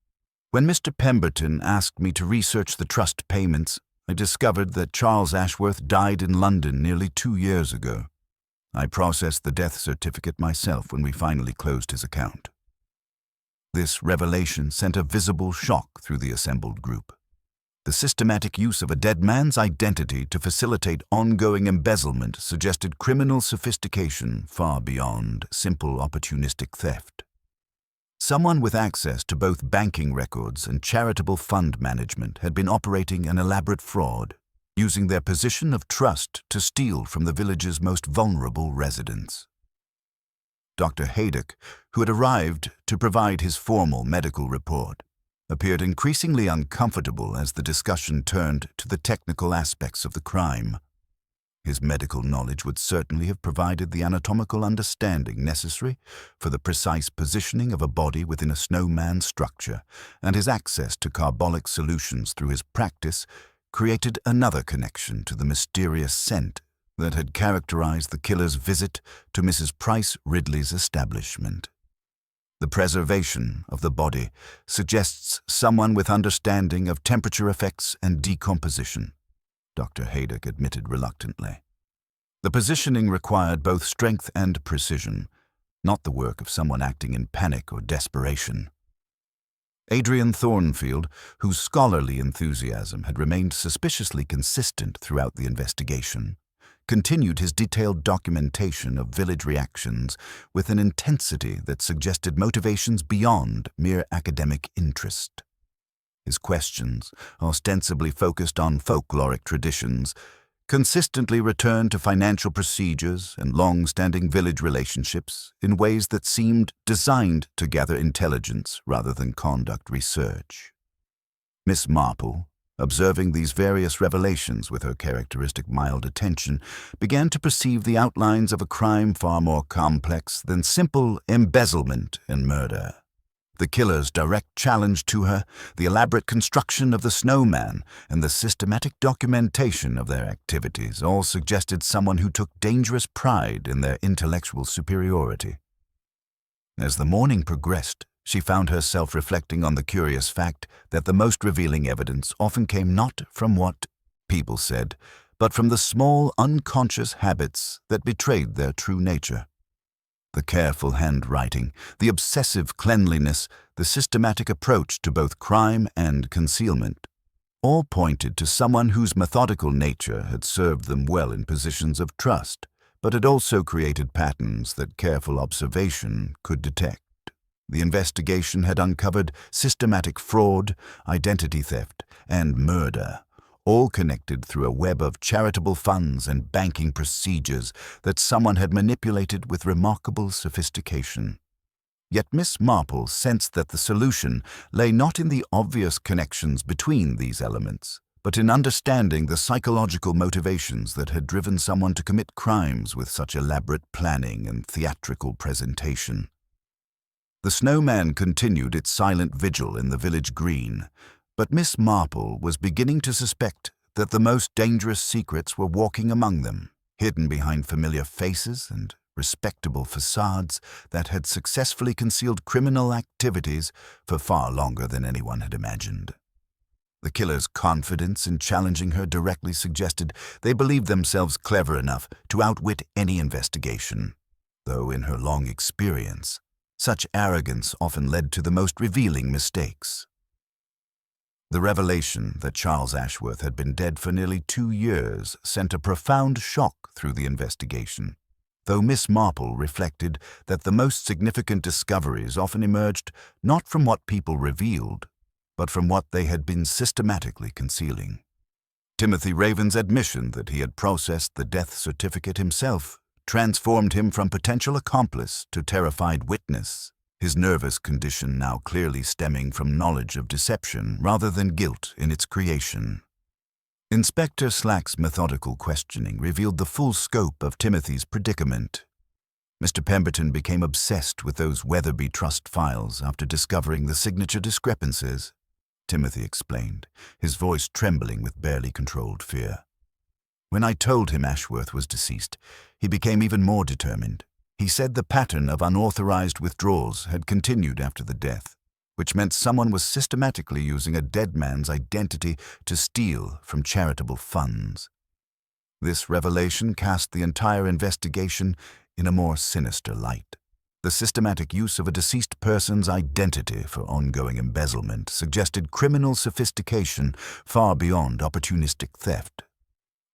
When Mr. Pemberton asked me to research the trust payments, I discovered that Charles Ashworth died in London nearly 2 years ago. I processed the death certificate myself when we finally closed his account." This revelation sent a visible shock through the assembled group. The systematic use of a dead man's identity to facilitate ongoing embezzlement suggested criminal sophistication far beyond simple opportunistic theft. Someone with access to both banking records and charitable fund management had been operating an elaborate fraud, using their position of trust to steal from the village's most vulnerable residents. Dr. Haydock, who had arrived to provide his formal medical report, appeared increasingly uncomfortable as the discussion turned to the technical aspects of the crime. His medical knowledge would certainly have provided the anatomical understanding necessary for the precise positioning of a body within a snowman structure, and his access to carbolic solutions through his practice created another connection to the mysterious scent that had characterized the killer's visit to Mrs. Price Ridley's establishment. The preservation of the body suggests someone with understanding of temperature effects and decomposition, Dr. Haydock admitted reluctantly. The positioning required both strength and precision, not the work of someone acting in panic or desperation. Adrian Thornfield, whose scholarly enthusiasm had remained suspiciously consistent throughout the investigation, continued his detailed documentation of village reactions with an intensity that suggested motivations beyond mere academic interest. His questions, ostensibly focused on folkloric traditions, consistently returned to financial procedures and long-standing village relationships in ways that seemed designed to gather intelligence rather than conduct research. Miss Marple, observing these various revelations with her characteristic mild attention, began to perceive the outlines of a crime far more complex than simple embezzlement and murder. The killer's direct challenge to her, the elaborate construction of the snowman, and the systematic documentation of their activities all suggested someone who took dangerous pride in their intellectual superiority. As the morning progressed, she found herself reflecting on the curious fact that the most revealing evidence often came not from what people said, but from the small, unconscious habits that betrayed their true nature. The careful handwriting, the obsessive cleanliness, the systematic approach to both crime and concealment, all pointed to someone whose methodical nature had served them well in positions of trust, but had also created patterns that careful observation could detect. The investigation had uncovered systematic fraud, identity theft, and murder, all connected through a web of charitable funds and banking procedures that someone had manipulated with remarkable sophistication. Yet Miss Marple sensed that the solution lay not in the obvious connections between these elements, but in understanding the psychological motivations that had driven someone to commit crimes with such elaborate planning and theatrical presentation. The Snowman continued its silent vigil in the village green, but Miss Marple was beginning to suspect that the most dangerous secrets were walking among them, hidden behind familiar faces and respectable facades that had successfully concealed criminal activities for far longer than anyone had imagined. The killer's confidence in challenging her directly suggested they believed themselves clever enough to outwit any investigation, though in her long experience, such arrogance often led to the most revealing mistakes. The revelation that Charles Ashworth had been dead for nearly 2 years sent a profound shock through the investigation, though Miss Marple reflected that the most significant discoveries often emerged not from what people revealed, but from what they had been systematically concealing. Timothy Raven's admission that he had processed the death certificate himself transformed him from potential accomplice to terrified witness, his nervous condition now clearly stemming from knowledge of deception rather than guilt in its creation. Inspector Slack's methodical questioning revealed the full scope of Timothy's predicament. Mr. Pemberton became obsessed with those Weatherby Trust files after discovering the signature discrepancies, Timothy explained, his voice trembling with barely controlled fear. When I told him Ashworth was deceased, he became even more determined. He said the pattern of unauthorized withdrawals had continued after the death, which meant someone was systematically using a dead man's identity to steal from charitable funds. This revelation cast the entire investigation in a more sinister light. The systematic use of a deceased person's identity for ongoing embezzlement suggested criminal sophistication far beyond opportunistic theft.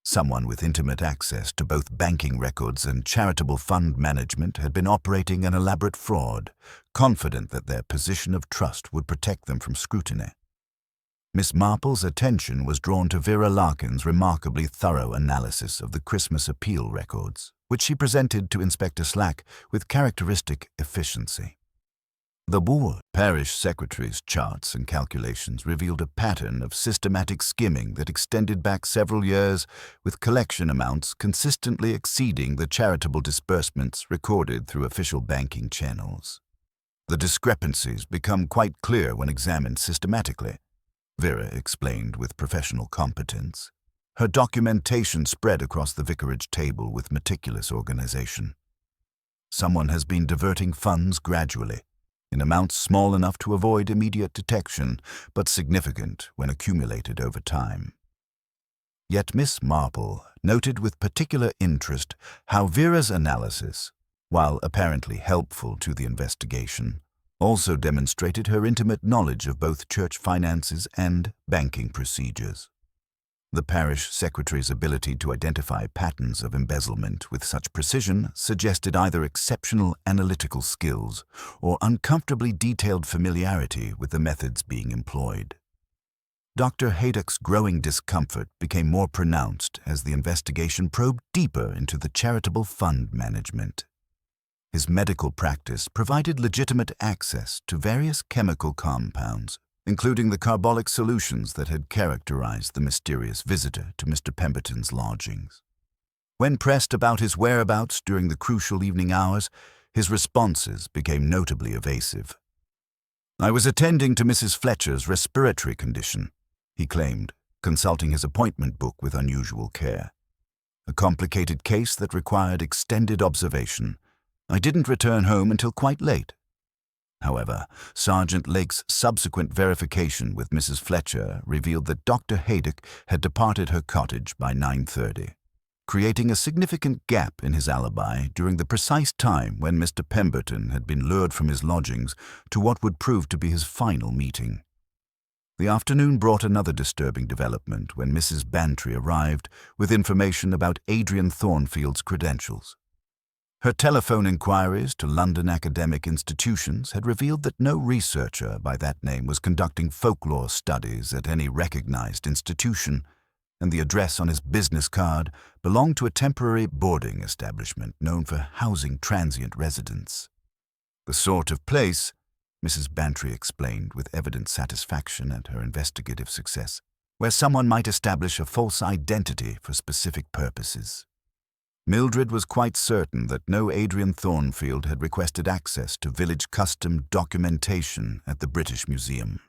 Someone with intimate access to both banking records and charitable fund management had been operating an elaborate fraud, confident that their position of trust would protect them from scrutiny. Miss Marple's attention was drawn to Vera Larkin's remarkably thorough analysis of the Christmas appeal records, which she presented to Inspector Slack with characteristic efficiency. The Boer parish secretary's charts and calculations revealed a pattern of systematic skimming that extended back several years, with collection amounts consistently exceeding the charitable disbursements recorded through official banking channels. The discrepancies become quite clear when examined systematically, Vera explained with professional competence. Her documentation spread across the vicarage table with meticulous organization. Someone has been diverting funds gradually, in amounts small enough to avoid immediate detection, but significant when accumulated over time. Yet Miss Marple noted with particular interest how Vera's analysis, while apparently helpful to the investigation, also demonstrated her intimate knowledge of both church finances and banking procedures. The parish secretary's ability to identify patterns of embezzlement with such precision suggested either exceptional analytical skills or uncomfortably detailed familiarity with the methods being employed. Dr. Haydock's growing discomfort became more pronounced as the investigation probed deeper into the charitable fund management. His medical practice provided legitimate access to various chemical compounds, including the carbolic solutions that had characterized the mysterious visitor to Mr. Pemberton's lodgings. When pressed about his whereabouts during the crucial evening hours, his responses became notably evasive. "I was attending to Mrs. Fletcher's respiratory condition," he claimed, consulting his appointment book with unusual care. "A complicated case that required extended observation. I didn't return home until quite late." However, Sergeant Lake's subsequent verification with Mrs. Fletcher revealed that Dr. Haydock had departed her cottage by 9:30. creating a significant gap in his alibi during the precise time when Mr. Pemberton had been lured from his lodgings to what would prove to be his final meeting. The afternoon brought another disturbing development when Mrs. Bantry arrived with information about Adrian Thornfield's credentials. Her telephone inquiries to London academic institutions had revealed that no researcher by that name was conducting folklore studies at any recognized institution, and the address on his business card belonged to a temporary boarding establishment known for housing transient residents. The sort of place, Mrs. Bantry explained with evident satisfaction at her investigative success, where someone might establish a false identity for specific purposes. Mildred was quite certain that no Adrian Thornfield had requested access to village custom documentation at the British Museum.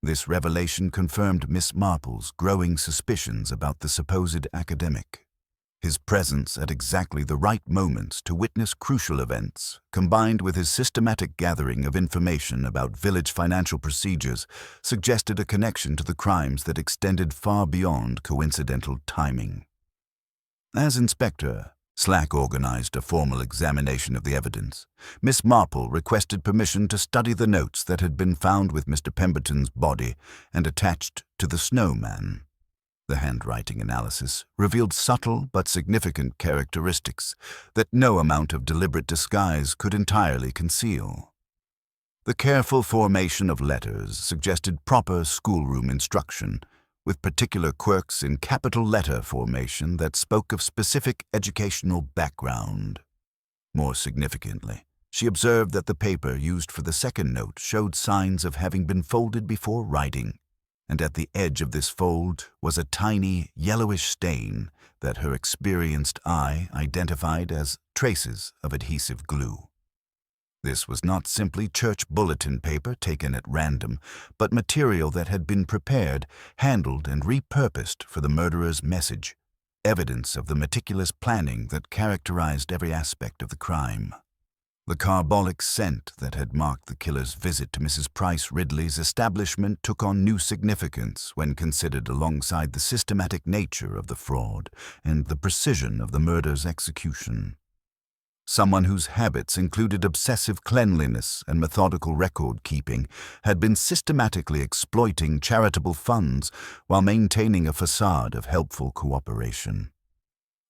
This revelation confirmed Miss Marple's growing suspicions about the supposed academic. His presence at exactly the right moments to witness crucial events, combined with his systematic gathering of information about village financial procedures, suggested a connection to the crimes that extended far beyond coincidental timing. As inspector, Slack organized a formal examination of the evidence. Miss Marple requested permission to study the notes that had been found with Mr. Pemberton's body and attached to the Snowman. The handwriting analysis revealed subtle but significant characteristics that no amount of deliberate disguise could entirely conceal. The careful formation of letters suggested proper schoolroom instruction, with particular quirks in capital letter formation that spoke of specific educational background. More significantly, she observed that the paper used for the second note showed signs of having been folded before writing, and at the edge of this fold was a tiny yellowish stain that her experienced eye identified as traces of adhesive glue. This was not simply church bulletin paper taken at random, but material that had been prepared, handled, and repurposed for the murderer's message, evidence of the meticulous planning that characterized every aspect of the crime. The carbolic scent that had marked the killer's visit to Mrs. Price Ridley's establishment took on new significance when considered alongside the systematic nature of the fraud and the precision of the murder's execution. Someone whose habits included obsessive cleanliness and methodical record-keeping had been systematically exploiting charitable funds while maintaining a facade of helpful cooperation.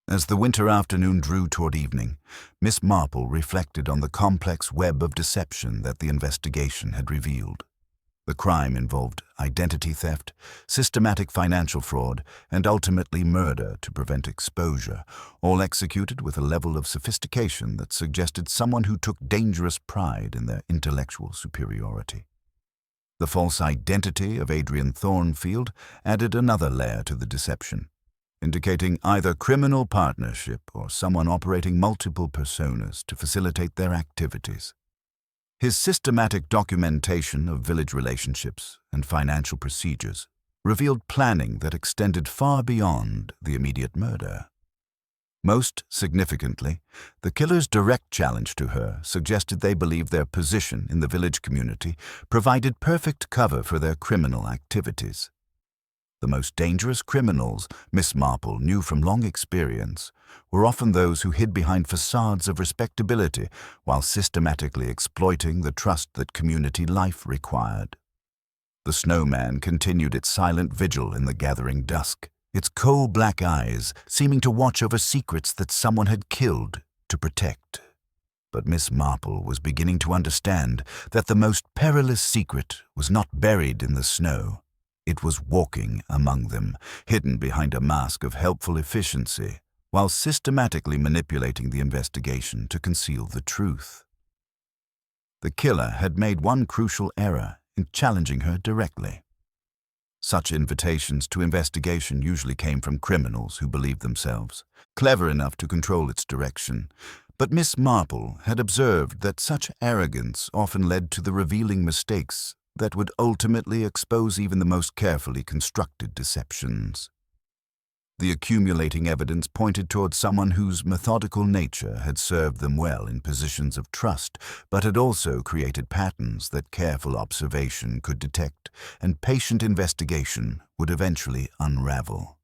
As the winter afternoon drew toward evening, Miss Marple reflected on the complex web of deception that the investigation had revealed. The crime involved identity theft, systematic financial fraud, and ultimately murder to prevent exposure, all executed with a level of sophistication that suggested someone who took dangerous pride in their intellectual superiority. The false identity of Adrian Thornfield added another layer to the deception, indicating either criminal partnership or someone operating multiple personas to facilitate their activities. His systematic documentation of village relationships and financial procedures revealed planning that extended far beyond the immediate murder. Most significantly, the killer's direct challenge to her suggested they believed their position in the village community provided perfect cover for their criminal activities. The most dangerous criminals, Miss Marple knew from long experience, were often those who hid behind facades of respectability while systematically exploiting the trust that community life required. The Snowman continued its silent vigil in the gathering dusk, its coal-black eyes seeming to watch over secrets that someone had killed to protect. But Miss Marple was beginning to understand that the most perilous secret was not buried in the snow. It was walking among them, hidden behind a mask of helpful efficiency, while systematically manipulating the investigation to conceal the truth. The killer had made one crucial error in challenging her directly. Such invitations to investigation usually came from criminals who believed themselves clever enough to control its direction, but Miss Marple had observed that such arrogance often led to the revealing mistakes that would ultimately expose even the most carefully constructed deceptions. The accumulating evidence pointed toward someone whose methodical nature had served them well in positions of trust, but had also created patterns that careful observation could detect and patient investigation would eventually unravel.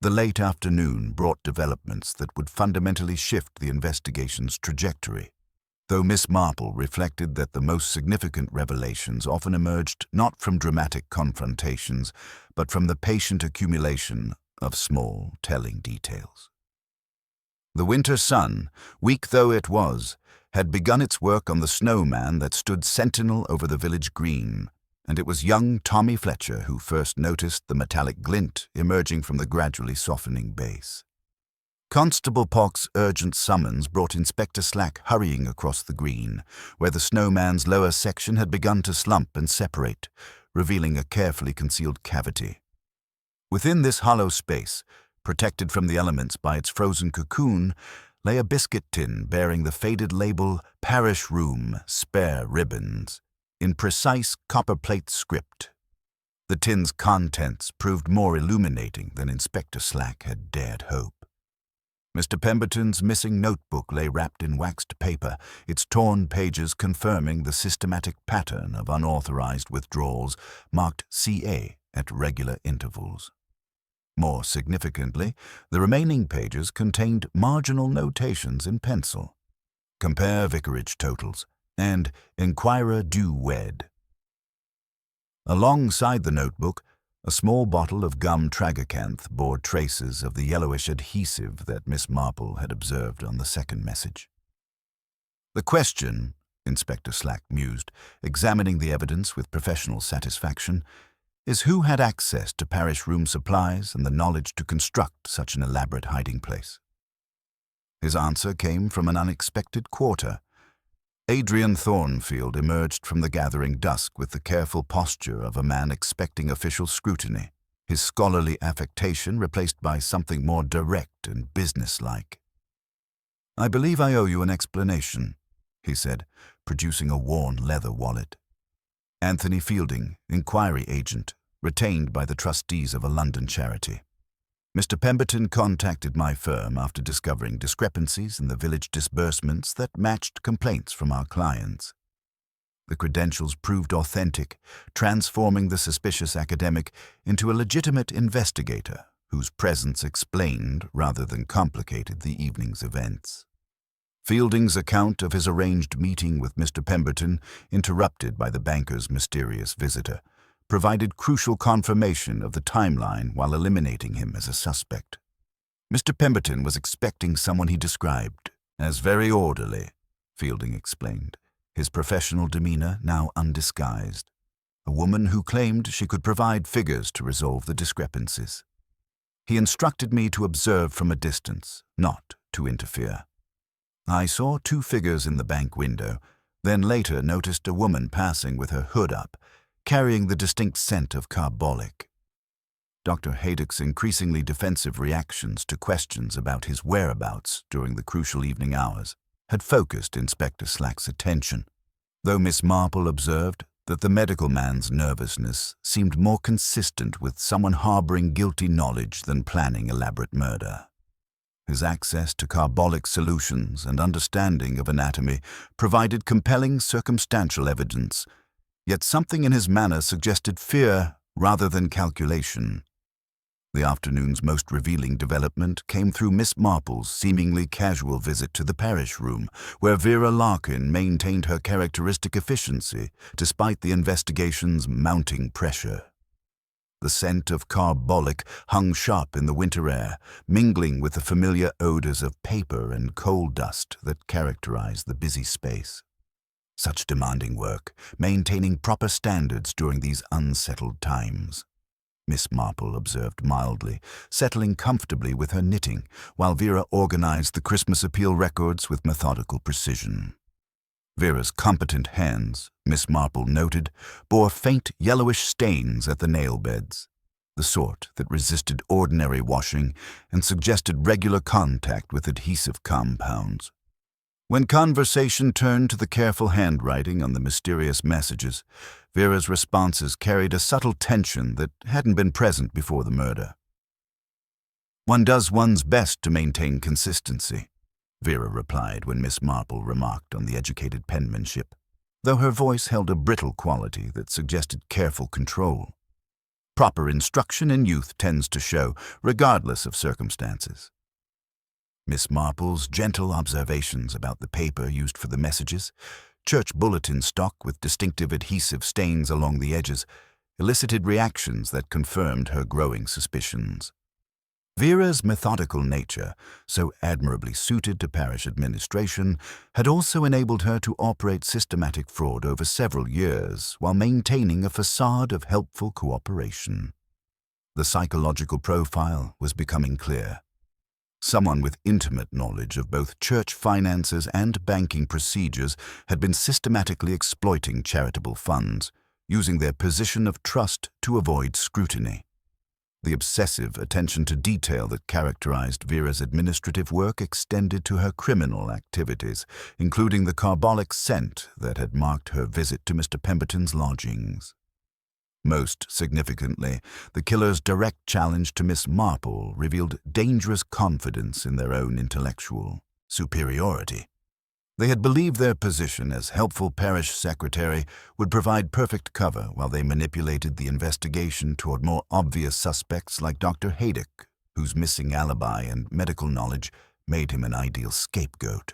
The late afternoon brought developments that would fundamentally shift the investigation's trajectory, though Miss Marple reflected that the most significant revelations often emerged not from dramatic confrontations, but from the patient accumulation of small, telling details. The winter sun, weak though it was, had begun its work on the snowman that stood sentinel over the village green, and it was young Tommy Fletcher who first noticed the metallic glint emerging from the gradually softening base. Constable Pock's urgent summons brought Inspector Slack hurrying across the green, where the snowman's lower section had begun to slump and separate, revealing a carefully concealed cavity. Within this hollow space, protected from the elements by its frozen cocoon, lay a biscuit tin bearing the faded label "Parish Room, Spare Ribbons" in precise copperplate script. The tin's contents proved more illuminating than Inspector Slack had dared hope. Mr. Pemberton's missing notebook lay wrapped in waxed paper, its torn pages confirming the systematic pattern of unauthorized withdrawals marked CA at regular intervals. More significantly, the remaining pages contained marginal notations in pencil. Compare vicarage totals and Enquirer due wed. Alongside the notebook, a small bottle of gum tragacanth bore traces of the yellowish adhesive that Miss Marple had observed on the second message. The question, Inspector Slack mused, examining the evidence with professional satisfaction, is who had access to parish room supplies and the knowledge to construct such an elaborate hiding place. His answer came from an unexpected quarter. Adrian Thornfield emerged from the gathering dusk with the careful posture of a man expecting official scrutiny, his scholarly affectation replaced by something more direct and businesslike. "I believe I owe you an explanation," he said, producing a worn leather wallet. "Anthony Fielding, inquiry agent, retained by the trustees of a London charity. Mr. Pemberton contacted my firm after discovering discrepancies in the village disbursements that matched complaints from our clients. The credentials proved authentic, transforming the suspicious academic into a legitimate investigator whose presence explained rather than complicated the evening's events. Fielding's account of his arranged meeting with Mr. Pemberton, interrupted by the banker's mysterious visitor, provided crucial confirmation of the timeline while eliminating him as a suspect. Mr. Pemberton was expecting someone he described as very orderly, Fielding explained, his professional demeanor now undisguised. A woman who claimed she could provide figures to resolve the discrepancies. He instructed me to observe from a distance, not to interfere. I saw 2 figures in the bank window, then later noticed a woman passing with her hood up, carrying the distinct scent of carbolic. Dr. Haydock's increasingly defensive reactions to questions about his whereabouts during the crucial evening hours had focused Inspector Slack's attention, though Miss Marple observed that the medical man's nervousness seemed more consistent with someone harboring guilty knowledge than planning elaborate murder. His access to carbolic solutions and understanding of anatomy provided compelling circumstantial evidence, yet something in his manner suggested fear rather than calculation. The afternoon's most revealing development came through Miss Marple's seemingly casual visit to the parish room, where Vera Larkin maintained her characteristic efficiency despite the investigation's mounting pressure. The scent of carbolic hung sharp in the winter air, mingling with the familiar odors of paper and coal dust that characterized the busy space. Such demanding work, maintaining proper standards during these unsettled times, Miss Marple observed mildly, settling comfortably with her knitting, while Vera organized the Christmas appeal records with methodical precision. Vera's competent hands, Miss Marple noted, bore faint yellowish stains at the nail beds, the sort that resisted ordinary washing and suggested regular contact with adhesive compounds. When conversation turned to the careful handwriting on the mysterious messages, Vera's responses carried a subtle tension that hadn't been present before the murder. "One does one's best to maintain consistency," Vera replied when Miss Marple remarked on the educated penmanship, though her voice held a brittle quality that suggested careful control. Proper instruction in youth tends to show, regardless of circumstances. Miss Marple's gentle observations about the paper used for the messages, church bulletin stock with distinctive adhesive stains along the edges, elicited reactions that confirmed her growing suspicions. Vera's methodical nature, so admirably suited to parish administration, had also enabled her to operate systematic fraud over several years while maintaining a facade of helpful cooperation. The psychological profile was becoming clear. Someone with intimate knowledge of both church finances and banking procedures had been systematically exploiting charitable funds, using their position of trust to avoid scrutiny. The obsessive attention to detail that characterized Vera's administrative work extended to her criminal activities, including the carbolic scent that had marked her visit to Mr. Pemberton's lodgings. Most significantly, the killer's direct challenge to Miss Marple revealed dangerous confidence in their own intellectual superiority. They had believed their position as helpful parish secretary would provide perfect cover while they manipulated the investigation toward more obvious suspects like Dr. Haydock, whose missing alibi and medical knowledge made him an ideal scapegoat.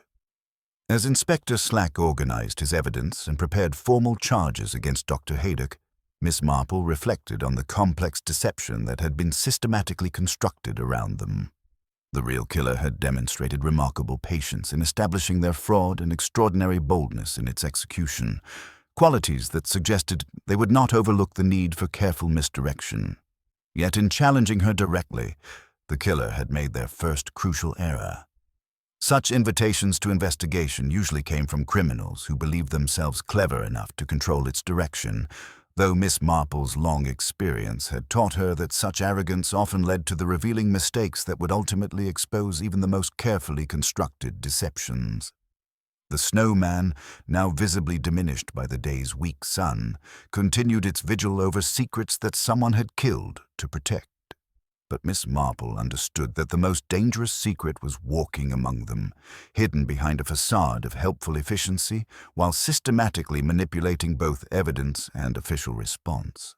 As Inspector Slack organized his evidence and prepared formal charges against Dr. Haydock, Miss Marple reflected on the complex deception that had been systematically constructed around them. The real killer had demonstrated remarkable patience in establishing their fraud and extraordinary boldness in its execution, qualities that suggested they would not overlook the need for careful misdirection. Yet in challenging her directly, the killer had made their first crucial error. Such invitations to investigation usually came from criminals who believed themselves clever enough to control its direction, though Miss Marple's long experience had taught her that such arrogance often led to the revealing mistakes that would ultimately expose even the most carefully constructed deceptions. The Snowman, now visibly diminished by the day's weak sun, continued its vigil over secrets that someone had killed to protect. But Miss Marple understood that the most dangerous secret was walking among them, hidden behind a facade of helpful efficiency while systematically manipulating both evidence and official response.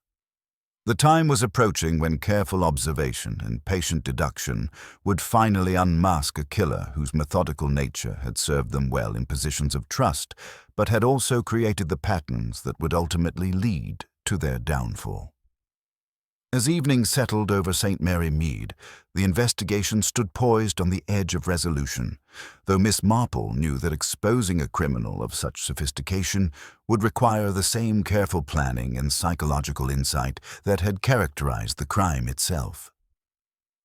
The time was approaching when careful observation and patient deduction would finally unmask a killer whose methodical nature had served them well in positions of trust, but had also created the patterns that would ultimately lead to their downfall. As evening settled over St. Mary Mead, the investigation stood poised on the edge of resolution, though Miss Marple knew that exposing a criminal of such sophistication would require the same careful planning and psychological insight that had characterized the crime itself.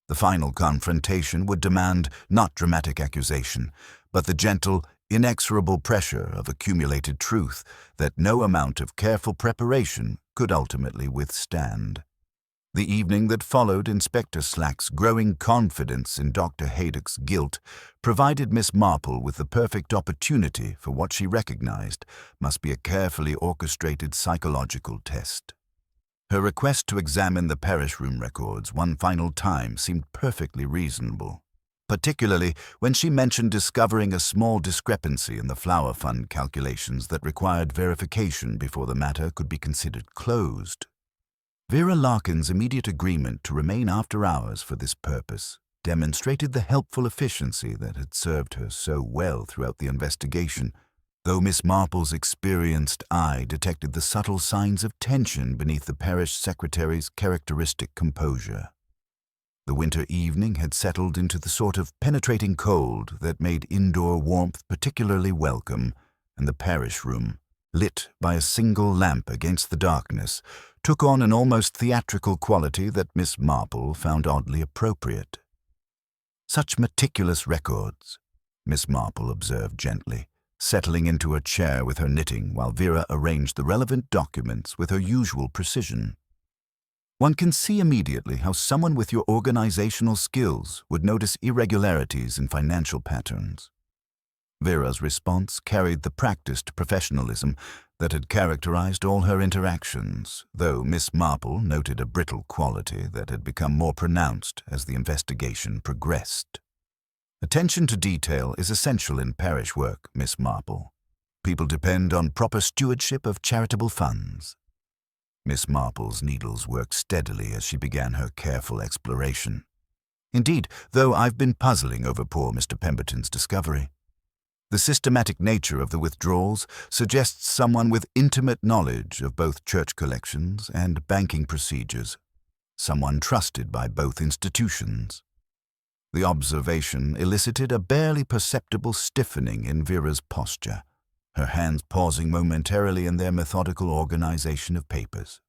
The final confrontation would demand not dramatic accusation, but the gentle, inexorable pressure of accumulated truth that no amount of careful preparation could ultimately withstand. The evening that followed Inspector Slack's growing confidence in Dr. Haydock's guilt provided Miss Marple with the perfect opportunity for what she recognized must be a carefully orchestrated psychological test. Her request to examine the parish room records one final time seemed perfectly reasonable, particularly when she mentioned discovering a small discrepancy in the flower fund calculations that required verification before the matter could be considered closed. Vera Larkin's immediate agreement to remain after hours for this purpose demonstrated the helpful efficiency that had served her so well throughout the investigation, though Miss Marple's experienced eye detected the subtle signs of tension beneath the parish secretary's characteristic composure. The winter evening had settled into the sort of penetrating cold that made indoor warmth particularly welcome, and the parish room, lit by a single lamp against the darkness, took on an almost theatrical quality that Miss Marple found oddly appropriate. "Such meticulous records," Miss Marple observed gently, settling into a chair with her knitting while Vera arranged the relevant documents with her usual precision. "One can see immediately how someone with your organizational skills would notice irregularities in financial patterns." Vera's response carried the practiced professionalism that had characterized all her interactions, though Miss Marple noted a brittle quality that had become more pronounced as the investigation progressed. "Attention to detail is essential in parish work, Miss Marple. People depend on proper stewardship of charitable funds." Miss Marple's needles worked steadily as she began her careful exploration. Indeed, though I've been puzzling over poor Mr. Pemberton's discovery. The systematic nature of the withdrawals suggests someone with intimate knowledge of both church collections and banking procedures, someone trusted by both institutions. The observation elicited a barely perceptible stiffening in Vera's posture, her hands pausing momentarily in their methodical organization of papers.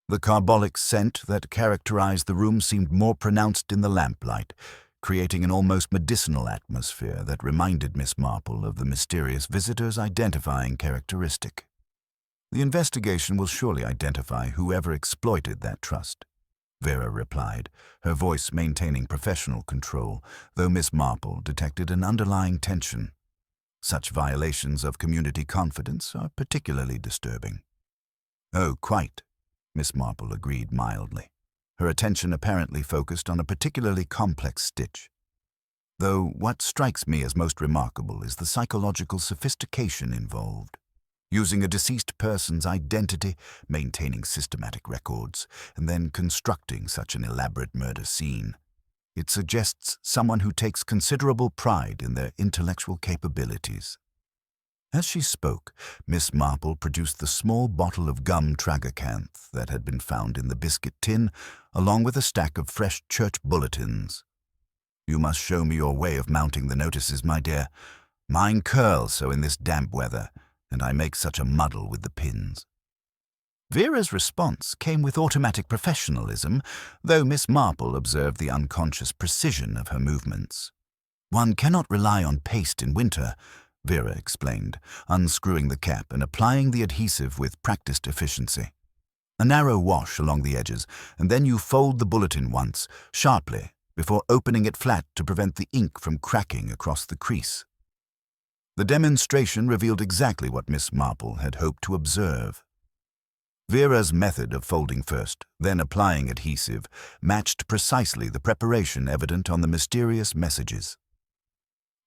The carbolic scent that characterized the room seemed more pronounced in the lamplight, creating an almost medicinal atmosphere that reminded Miss Marple of the mysterious visitor's identifying characteristic. The investigation will surely identify whoever exploited that trust, Vera replied, her voice maintaining professional control, though Miss Marple detected an underlying tension. Such violations of community confidence are particularly disturbing. Oh, quite, Miss Marple agreed mildly, her attention apparently focused on a particularly complex stitch. Though what strikes me as most remarkable is the psychological sophistication involved. Using a deceased person's identity, maintaining systematic records, and then constructing such an elaborate murder scene. It suggests someone who takes considerable pride in their intellectual capabilities. As she spoke, Miss Marple produced the small bottle of gum tragacanth that had been found in the biscuit tin, along with a stack of fresh church bulletins. "You must show me your way of mounting the notices, my dear. Mine curl so in this damp weather, and I make such a muddle with the pins." Vera's response came with automatic professionalism, though Miss Marple observed the unconscious precision of her movements. "One cannot rely on paste in winter," Vera explained, unscrewing the cap and applying the adhesive with practiced efficiency. "A narrow wash along the edges, and then you fold the bulletin once, sharply, before opening it flat to prevent the ink from cracking across the crease." The demonstration revealed exactly what Miss Marple had hoped to observe. Vera's method of folding first, then applying adhesive, matched precisely the preparation evident on the mysterious messages.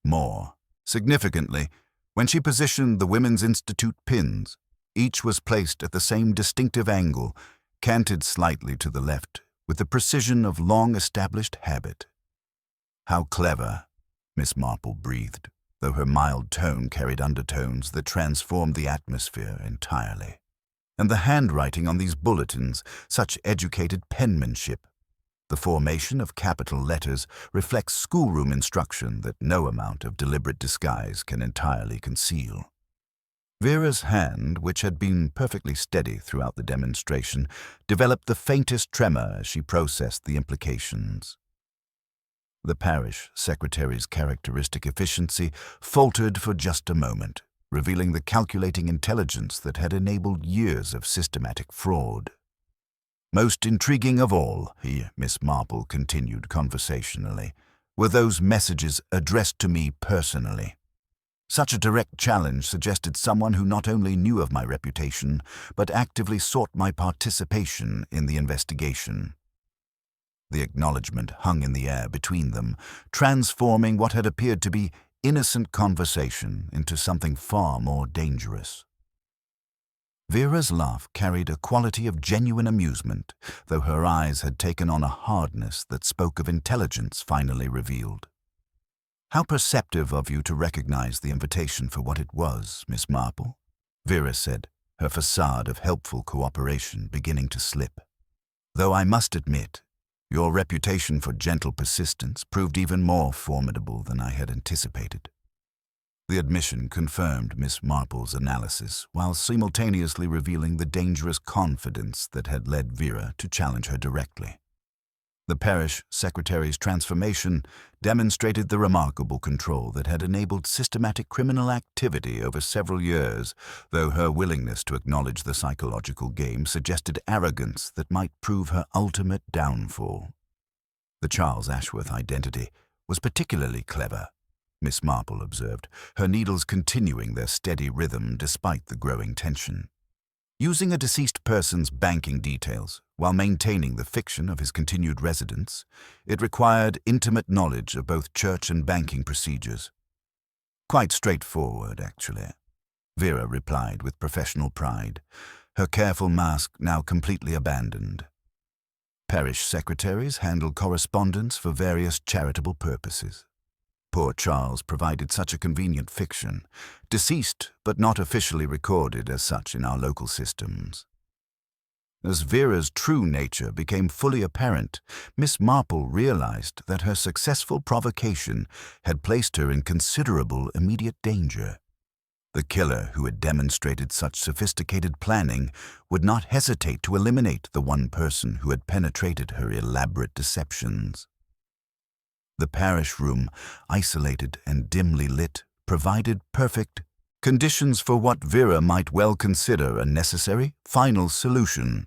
More significantly, when she positioned the Women's Institute pins, each was placed at the same distinctive angle, canted slightly to the left, with the precision of long-established habit. "How clever," Miss Marple breathed, though her mild tone carried undertones that transformed the atmosphere entirely. And the handwriting on these bulletins, such educated penmanship. The formation of capital letters reflects schoolroom instruction that no amount of deliberate disguise can entirely conceal. Vera's hand, which had been perfectly steady throughout the demonstration, developed the faintest tremor as she processed the implications. The parish secretary's characteristic efficiency faltered for just a moment, revealing the calculating intelligence that had enabled years of systematic fraud. "Most intriguing of all," Miss Marple continued conversationally, "were those messages addressed to me personally. Such a direct challenge suggested someone who not only knew of my reputation, but actively sought my participation in the investigation." The acknowledgement hung in the air between them, transforming what had appeared to be innocent conversation into something far more dangerous. Vera's laugh carried a quality of genuine amusement, though her eyes had taken on a hardness that spoke of intelligence finally revealed. "How perceptive of you to recognize the invitation for what it was, Miss Marple," Vera said, her facade of helpful cooperation beginning to slip. "Though I must admit, your reputation for gentle persistence proved even more formidable than I had anticipated." The admission confirmed Miss Marple's analysis, while simultaneously revealing the dangerous confidence that had led Vera to challenge her directly. The parish secretary's transformation demonstrated the remarkable control that had enabled systematic criminal activity over several years, though her willingness to acknowledge the psychological game suggested arrogance that might prove her ultimate downfall. The Charles Ashworth identity was particularly clever, Miss Marple observed, her needles continuing their steady rhythm despite the growing tension. Using a deceased person's banking details while maintaining the fiction of his continued residence, it required intimate knowledge of both church and banking procedures. "Quite straightforward, actually," Vera replied with professional pride, her careful mask now completely abandoned. Parish secretaries handled correspondence for various charitable purposes. Poor Charles provided such a convenient fiction, deceased but not officially recorded as such in our local systems. As Vera's true nature became fully apparent, Miss Marple realized that her successful provocation had placed her in considerable immediate danger. The killer who had demonstrated such sophisticated planning would not hesitate to eliminate the one person who had penetrated her elaborate deceptions. The parish room, isolated and dimly lit, provided perfect conditions for what Vera might well consider a necessary, final solution.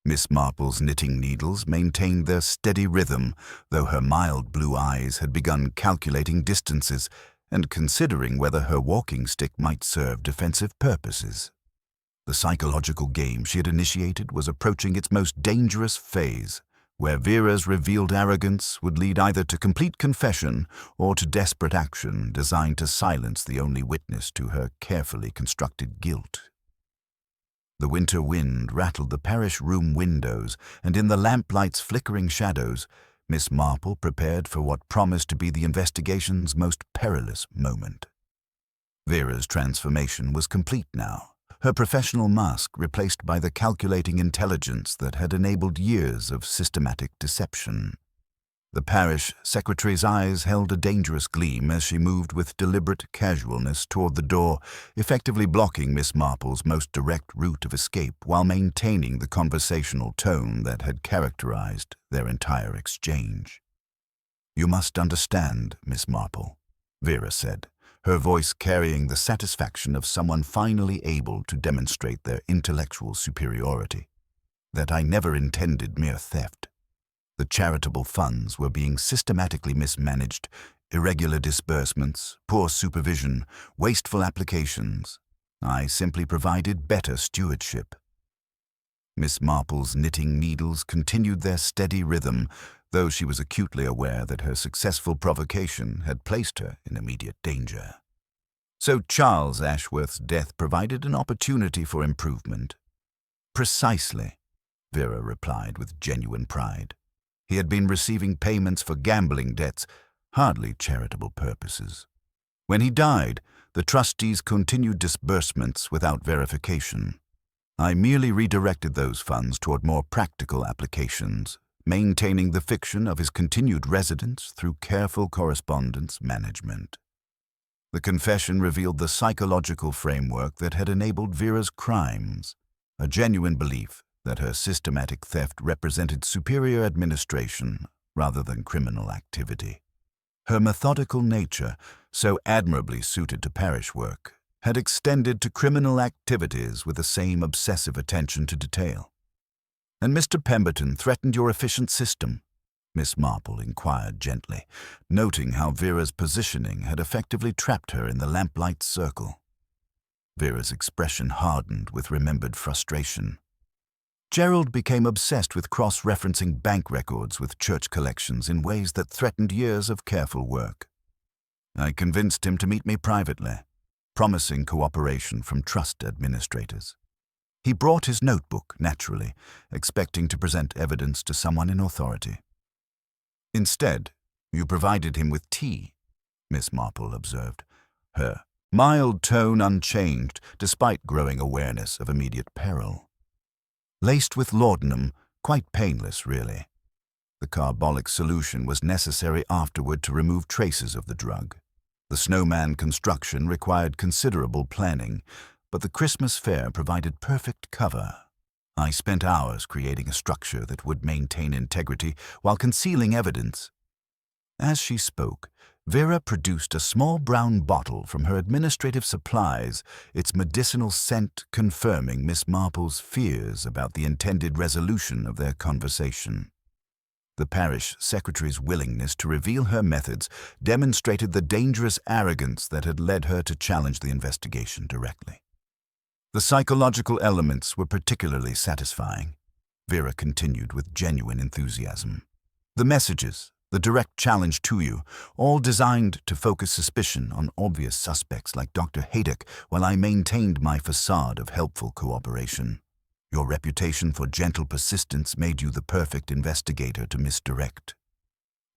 Miss Marple's knitting needles maintained their steady rhythm, though her mild blue eyes had begun calculating distances and considering whether her walking stick might serve defensive purposes. The psychological game she had initiated was approaching its most dangerous phase, where Vera's revealed arrogance would lead either to complete confession or to desperate action designed to silence the only witness to her carefully constructed guilt. The winter wind rattled the parish room windows, and in the lamplight's flickering shadows, Miss Marple prepared for what promised to be the investigation's most perilous moment. Vera's transformation was complete now, her professional mask replaced by the calculating intelligence that had enabled years of systematic deception. The parish secretary's eyes held a dangerous gleam as she moved with deliberate casualness toward the door, effectively blocking Miss Marple's most direct route of escape while maintaining the conversational tone that had characterized their entire exchange. "You must understand, Miss Marple," Vera said, her voice carrying the satisfaction of someone finally able to demonstrate their intellectual superiority, "that I never intended mere theft. The charitable funds were being systematically mismanaged, irregular disbursements, poor supervision, wasteful applications. I simply provided better stewardship." Miss Marple's knitting needles continued their steady rhythm, though she was acutely aware that her successful provocation had placed her in immediate danger. So Charles Ashworth's death provided an opportunity for improvement. "Precisely," Vera replied with genuine pride. He had been receiving payments for gambling debts, hardly charitable purposes. When he died, the trustees continued disbursements without verification. I merely redirected those funds toward more practical applications, maintaining the fiction of his continued residence through careful correspondence management. The confession revealed the psychological framework that had enabled Vera's crimes, a genuine belief that her systematic theft represented superior administration rather than criminal activity. Her methodical nature, so admirably suited to parish work, had extended to criminal activities with the same obsessive attention to detail. "And Mr. Pemberton threatened your efficient system?" Miss Marple inquired gently, noting how Vera's positioning had effectively trapped her in the lamplight's circle. Vera's expression hardened with remembered frustration. "Gerald became obsessed with cross-referencing bank records with church collections in ways that threatened years of careful work. I convinced him to meet me privately, promising cooperation from trust administrators. He brought his notebook, naturally, expecting to present evidence to someone in authority. Instead, you provided him with tea," Miss Marple observed, her mild tone unchanged despite growing awareness of immediate peril. "Laced with laudanum, quite painless, really. The carbolic solution was necessary afterward to remove traces of the drug. The Snowman construction required considerable planning, but the Christmas fair provided perfect cover. I spent hours creating a structure that would maintain integrity while concealing evidence." As she spoke, Vera produced a small brown bottle from her administrative supplies, its medicinal scent confirming Miss Marple's fears about the intended resolution of their conversation. The parish secretary's willingness to reveal her methods demonstrated the dangerous arrogance that had led her to challenge the investigation directly. The psychological elements were particularly satisfying, Vera continued with genuine enthusiasm. The messages, The direct challenge to you, all designed to focus suspicion on obvious suspects like Dr. Haydock while I maintained my facade of helpful cooperation. Your reputation for gentle persistence made you the perfect investigator to misdirect.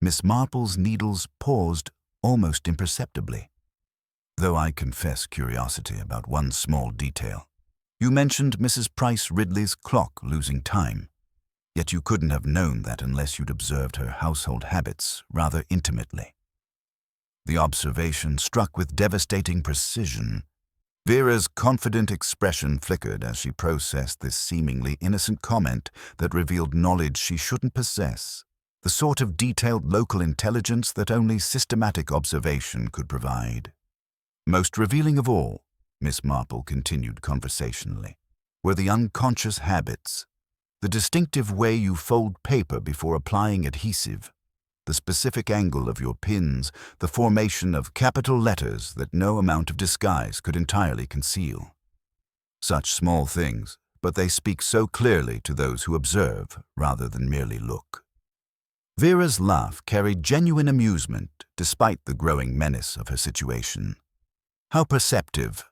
Miss Marple's needles paused almost imperceptibly, though I confess curiosity about one small detail. You mentioned Mrs. Price Ridley's clock losing time, yet you couldn't have known that unless you'd observed her household habits rather intimately. The observation struck with devastating precision. Vera's confident expression flickered as she processed this seemingly innocent comment that revealed knowledge she shouldn't possess, the sort of detailed local intelligence that only systematic observation could provide. Most revealing of all, Miss Marple continued conversationally, were the unconscious habits, the distinctive way you fold paper before applying adhesive, the specific angle of your pins, the formation of capital letters that no amount of disguise could entirely conceal. Such small things, but they speak so clearly to those who observe rather than merely look. Vera's laugh carried genuine amusement despite the growing menace of her situation. How perceptive.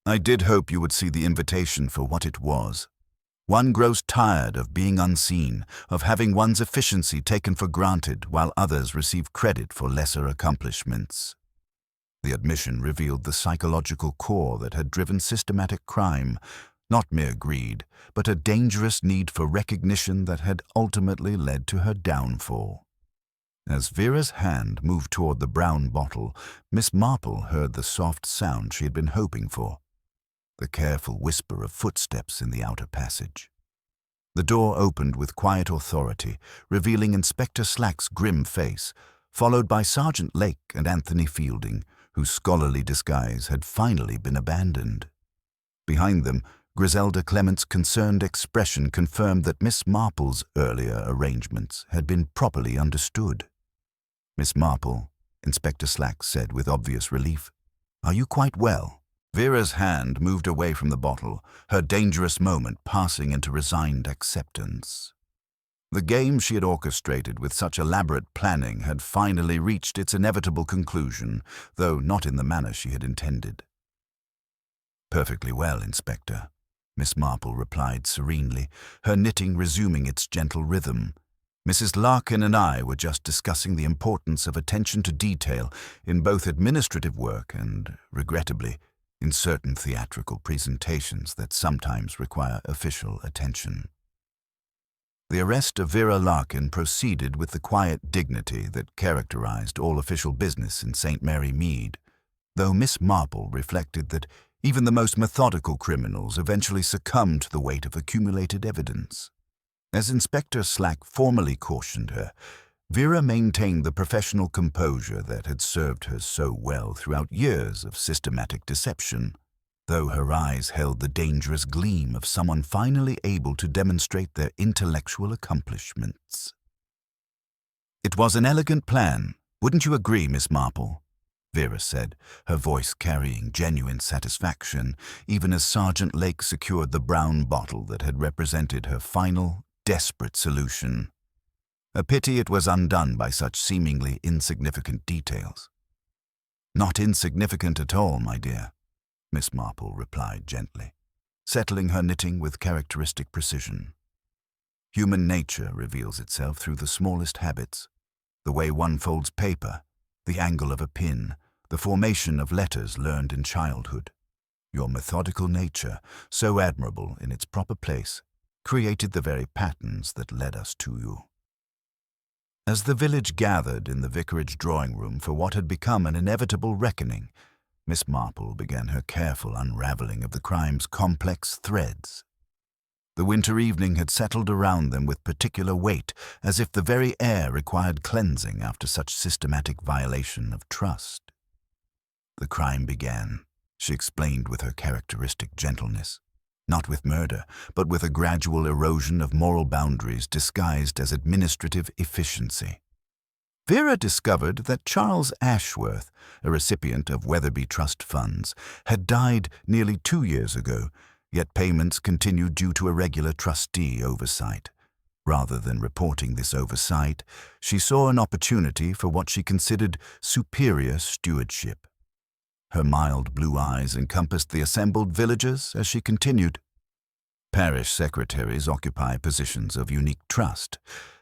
I did hope you would see the invitation for what it was. One grows tired of being unseen, of having one's efficiency taken for granted while others receive credit for lesser accomplishments. The admission revealed the psychological core that had driven systematic crime, not mere greed, but a dangerous need for recognition that had ultimately led to her downfall. As Vera's hand moved toward the brown bottle, Miss Marple heard the soft sound she had been hoping for, the careful whisper of footsteps in the outer passage. The door opened with quiet authority, revealing Inspector Slack's grim face, followed by Sergeant Lake and Anthony Fielding, whose scholarly disguise had finally been abandoned. Behind them, Griselda Clement's concerned expression confirmed that Miss Marple's earlier arrangements had been properly understood. "Miss Marple," Inspector Slack said with obvious relief, "are you quite well?" Vera's hand moved away from the bottle, her dangerous moment passing into resigned acceptance. The game she had orchestrated with such elaborate planning had finally reached its inevitable conclusion, though not in the manner she had intended. "Perfectly well, Inspector," Miss Marple replied serenely, her knitting resuming its gentle rhythm. "Mrs. Larkin and I were just discussing the importance of attention to detail in both administrative work and, regrettably, in certain theatrical presentations that sometimes require official attention." The arrest of Vera Larkin proceeded with the quiet dignity that characterized all official business in St. Mary Mead, though Miss Marple reflected that even the most methodical criminals eventually succumb to the weight of accumulated evidence. As Inspector Slack formally cautioned her, Vera maintained the professional composure that had served her so well throughout years of systematic deception, though her eyes held the dangerous gleam of someone finally able to demonstrate their intellectual accomplishments. "It was an elegant plan, wouldn't you agree, Miss Marple?" Vera said, her voice carrying genuine satisfaction, even as Sergeant Lake secured the brown bottle that had represented her final, desperate solution. A pity it was undone by such seemingly insignificant details. "Not insignificant at all, my dear," Miss Marple replied gently, settling her knitting with characteristic precision. "Human nature reveals itself through the smallest habits, the way one folds paper, the angle of a pin, the formation of letters learned in childhood. Your methodical nature, so admirable in its proper place, created the very patterns that led us to you." As the village gathered in the vicarage drawing room for what had become an inevitable reckoning, Miss Marple began her careful unraveling of the crime's complex threads. The winter evening had settled around them with particular weight, as if the very air required cleansing after such systematic violation of trust. "The crime began," she explained with her characteristic gentleness, "not with murder, but with a gradual erosion of moral boundaries disguised as administrative efficiency. Vera discovered that Charles Ashworth, a recipient of Weatherby Trust funds, had died nearly 2 years ago, yet payments continued due to irregular trustee oversight. Rather than reporting this oversight, she saw an opportunity for what she considered superior stewardship. Her mild blue eyes encompassed the assembled villagers as she continued. Parish secretaries occupy positions of unique trust.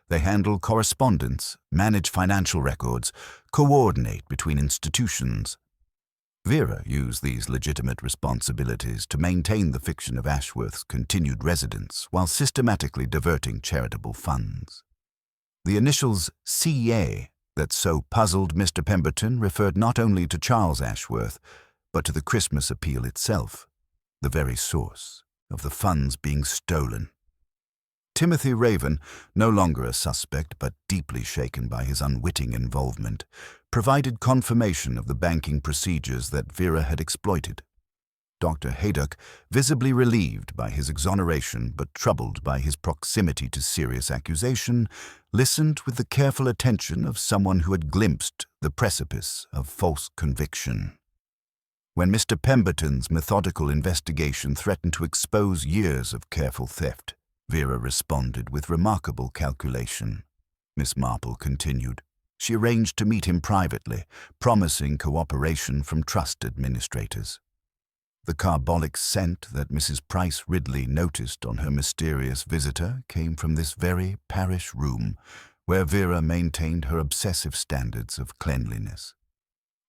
They handle correspondence, manage financial records, coordinate between institutions. Vera used these legitimate responsibilities to maintain the fiction of Ashworth's continued residence while systematically diverting charitable funds. The initials CA that so puzzled Mr. Pemberton referred not only to Charles Ashworth, but to the Christmas appeal itself, the very source of the funds being stolen. Timothy Raven, no longer a suspect but deeply shaken by his unwitting involvement, provided confirmation of the banking procedures that Vera had exploited. Dr. Haydock, visibly relieved by his exoneration but troubled by his proximity to serious accusation, listened with the careful attention of someone who had glimpsed the precipice of false conviction. When Mr. Pemberton's methodical investigation threatened to expose years of careful theft, Vera responded with remarkable calculation. Miss Marple continued. She arranged to meet him privately, promising cooperation from trust administrators. The carbolic scent that Mrs. Price Ridley noticed on her mysterious visitor came from this very parish room, where Vera maintained her obsessive standards of cleanliness.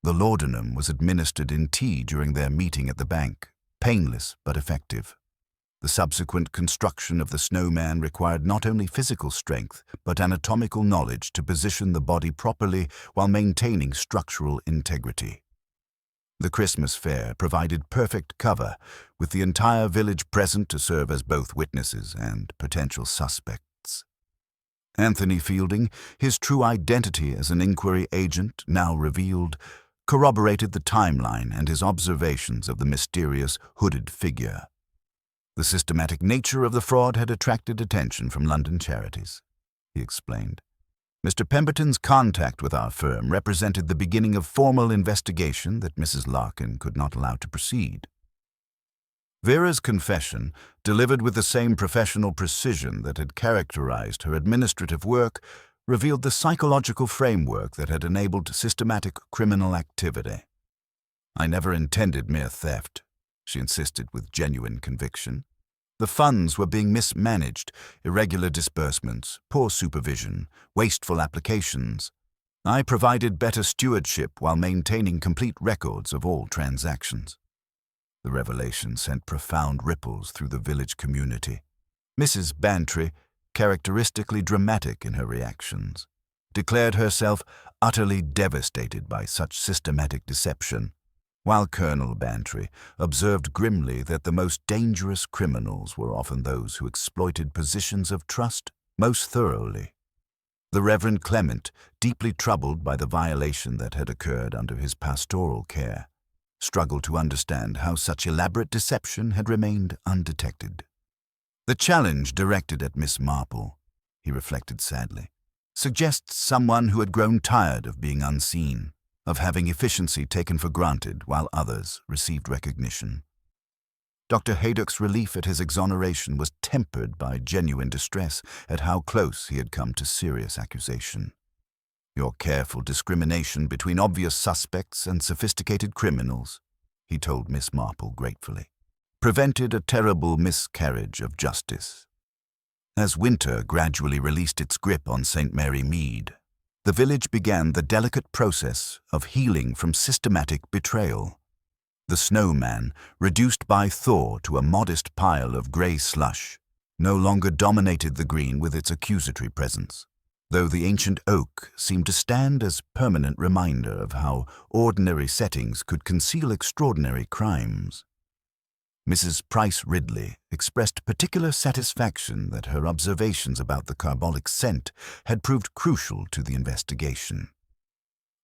The laudanum was administered in tea during their meeting at the bank, painless but effective. The subsequent construction of the Snowman required not only physical strength, but anatomical knowledge to position the body properly while maintaining structural integrity. The Christmas fair provided perfect cover, with the entire village present to serve as both witnesses and potential suspects. Anthony Fielding, his true identity as an inquiry agent now revealed, corroborated the timeline and his observations of the mysterious hooded figure. The systematic nature of the fraud had attracted attention from London charities, he explained. Mr. Pemberton's contact with our firm represented the beginning of formal investigation that Mrs. Larkin could not allow to proceed. Vera's confession, delivered with the same professional precision that had characterized her administrative work, revealed the psychological framework that had enabled systematic criminal activity. I never intended mere theft, she insisted with genuine conviction. The funds were being mismanaged, irregular disbursements, poor supervision, wasteful applications. I provided better stewardship while maintaining complete records of all transactions. The revelation sent profound ripples through the village community. Mrs. Bantry, characteristically dramatic in her reactions, declared herself utterly devastated by such systematic deception, while Colonel Bantry observed grimly that the most dangerous criminals were often those who exploited positions of trust most thoroughly. The Reverend Clement, deeply troubled by the violation that had occurred under his pastoral care, struggled to understand how such elaborate deception had remained undetected. The challenge directed at Miss Marple, he reflected sadly, suggests someone who had grown tired of being unseen, of having efficiency taken for granted while others received recognition. Dr. Haydock's relief at his exoneration was tempered by genuine distress at how close he had come to serious accusation. Your careful discrimination between obvious suspects and sophisticated criminals, he told Miss Marple gratefully, prevented a terrible miscarriage of justice. As winter gradually released its grip on St. Mary Mead, the village began the delicate process of healing from systematic betrayal. The Snowman, reduced by thaw to a modest pile of grey slush, no longer dominated the green with its accusatory presence, though the ancient oak seemed to stand as permanent reminder of how ordinary settings could conceal extraordinary crimes. Mrs. Price Ridley expressed particular satisfaction that her observations about the carbolic scent had proved crucial to the investigation.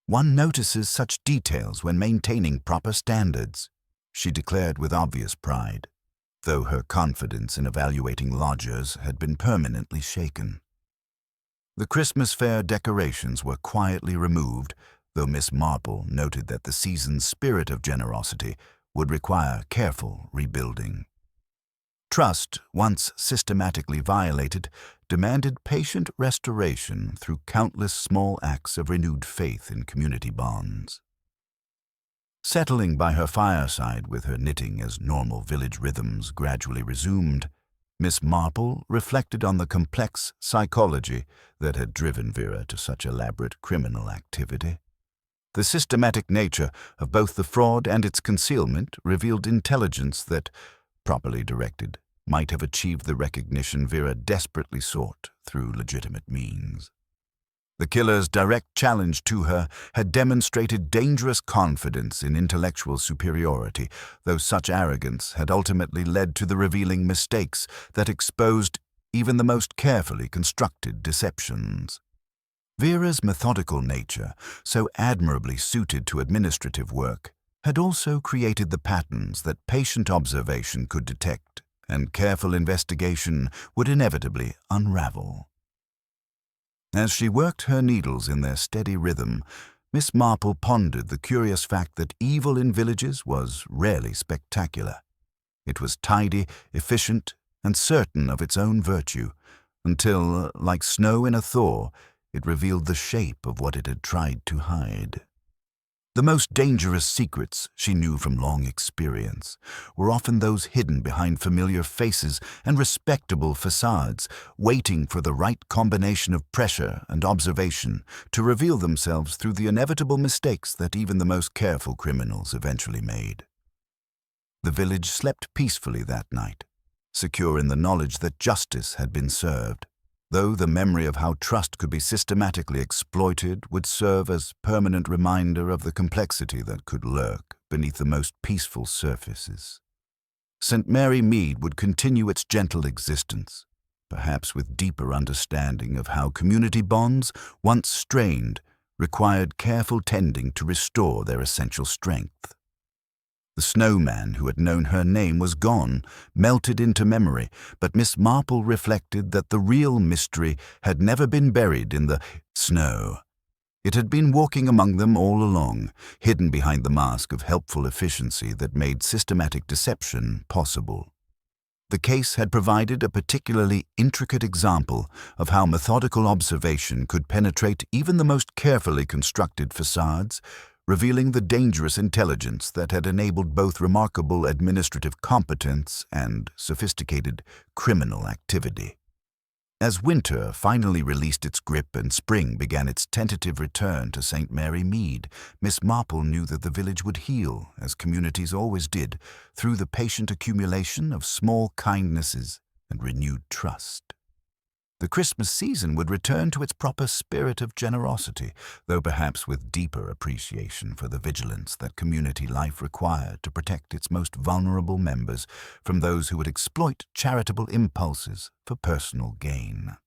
One notices such details when maintaining proper standards, she declared with obvious pride, though her confidence in evaluating lodgers had been permanently shaken. The Christmas fair decorations were quietly removed, though Miss Marple noted that the season's spirit of generosity would require careful rebuilding. Trust, once systematically violated, demanded patient restoration through countless small acts of renewed faith in community bonds. Settling by her fireside with her knitting as normal village rhythms gradually resumed, Miss Marple reflected on the complex psychology that had driven Vera to such elaborate criminal activity. The systematic nature of both the fraud and its concealment revealed intelligence that, properly directed, might have achieved the recognition Vera desperately sought through legitimate means. The killer's direct challenge to her had demonstrated dangerous confidence in intellectual superiority, though such arrogance had ultimately led to the revealing mistakes that exposed even the most carefully constructed deceptions. Vera's methodical nature, so admirably suited to administrative work, had also created the patterns that patient observation could detect, and careful investigation would inevitably unravel. As she worked her needles in their steady rhythm, Miss Marple pondered the curious fact that evil in villages was rarely spectacular. It was tidy, efficient, and certain of its own virtue, until, like snow in a thaw, it revealed the shape of what it had tried to hide. The most dangerous secrets, she knew from long experience, were often those hidden behind familiar faces and respectable facades, waiting for the right combination of pressure and observation to reveal themselves through the inevitable mistakes that even the most careful criminals eventually made. The village slept peacefully that night, secure in the knowledge that justice had been served, though the memory of how trust could be systematically exploited would serve as permanent reminder of the complexity that could lurk beneath the most peaceful surfaces. St. Mary Mead would continue its gentle existence, perhaps with deeper understanding of how community bonds, once strained, required careful tending to restore their essential strength. The Snowman who had known her name was gone, melted into memory, but Miss Marple reflected that the real mystery had never been buried in the snow. It had been walking among them all along, hidden behind the mask of helpful efficiency that made systematic deception possible. The case had provided a particularly intricate example of how methodical observation could penetrate even the most carefully constructed facades, revealing the dangerous intelligence that had enabled both remarkable administrative competence and sophisticated criminal activity. As winter finally released its grip and spring began its tentative return to St. Mary Mead, Miss Marple knew that the village would heal, as communities always did, through the patient accumulation of small kindnesses and renewed trust. The Christmas season would return to its proper spirit of generosity, though perhaps with deeper appreciation for the vigilance that community life required to protect its most vulnerable members from those who would exploit charitable impulses for personal gain.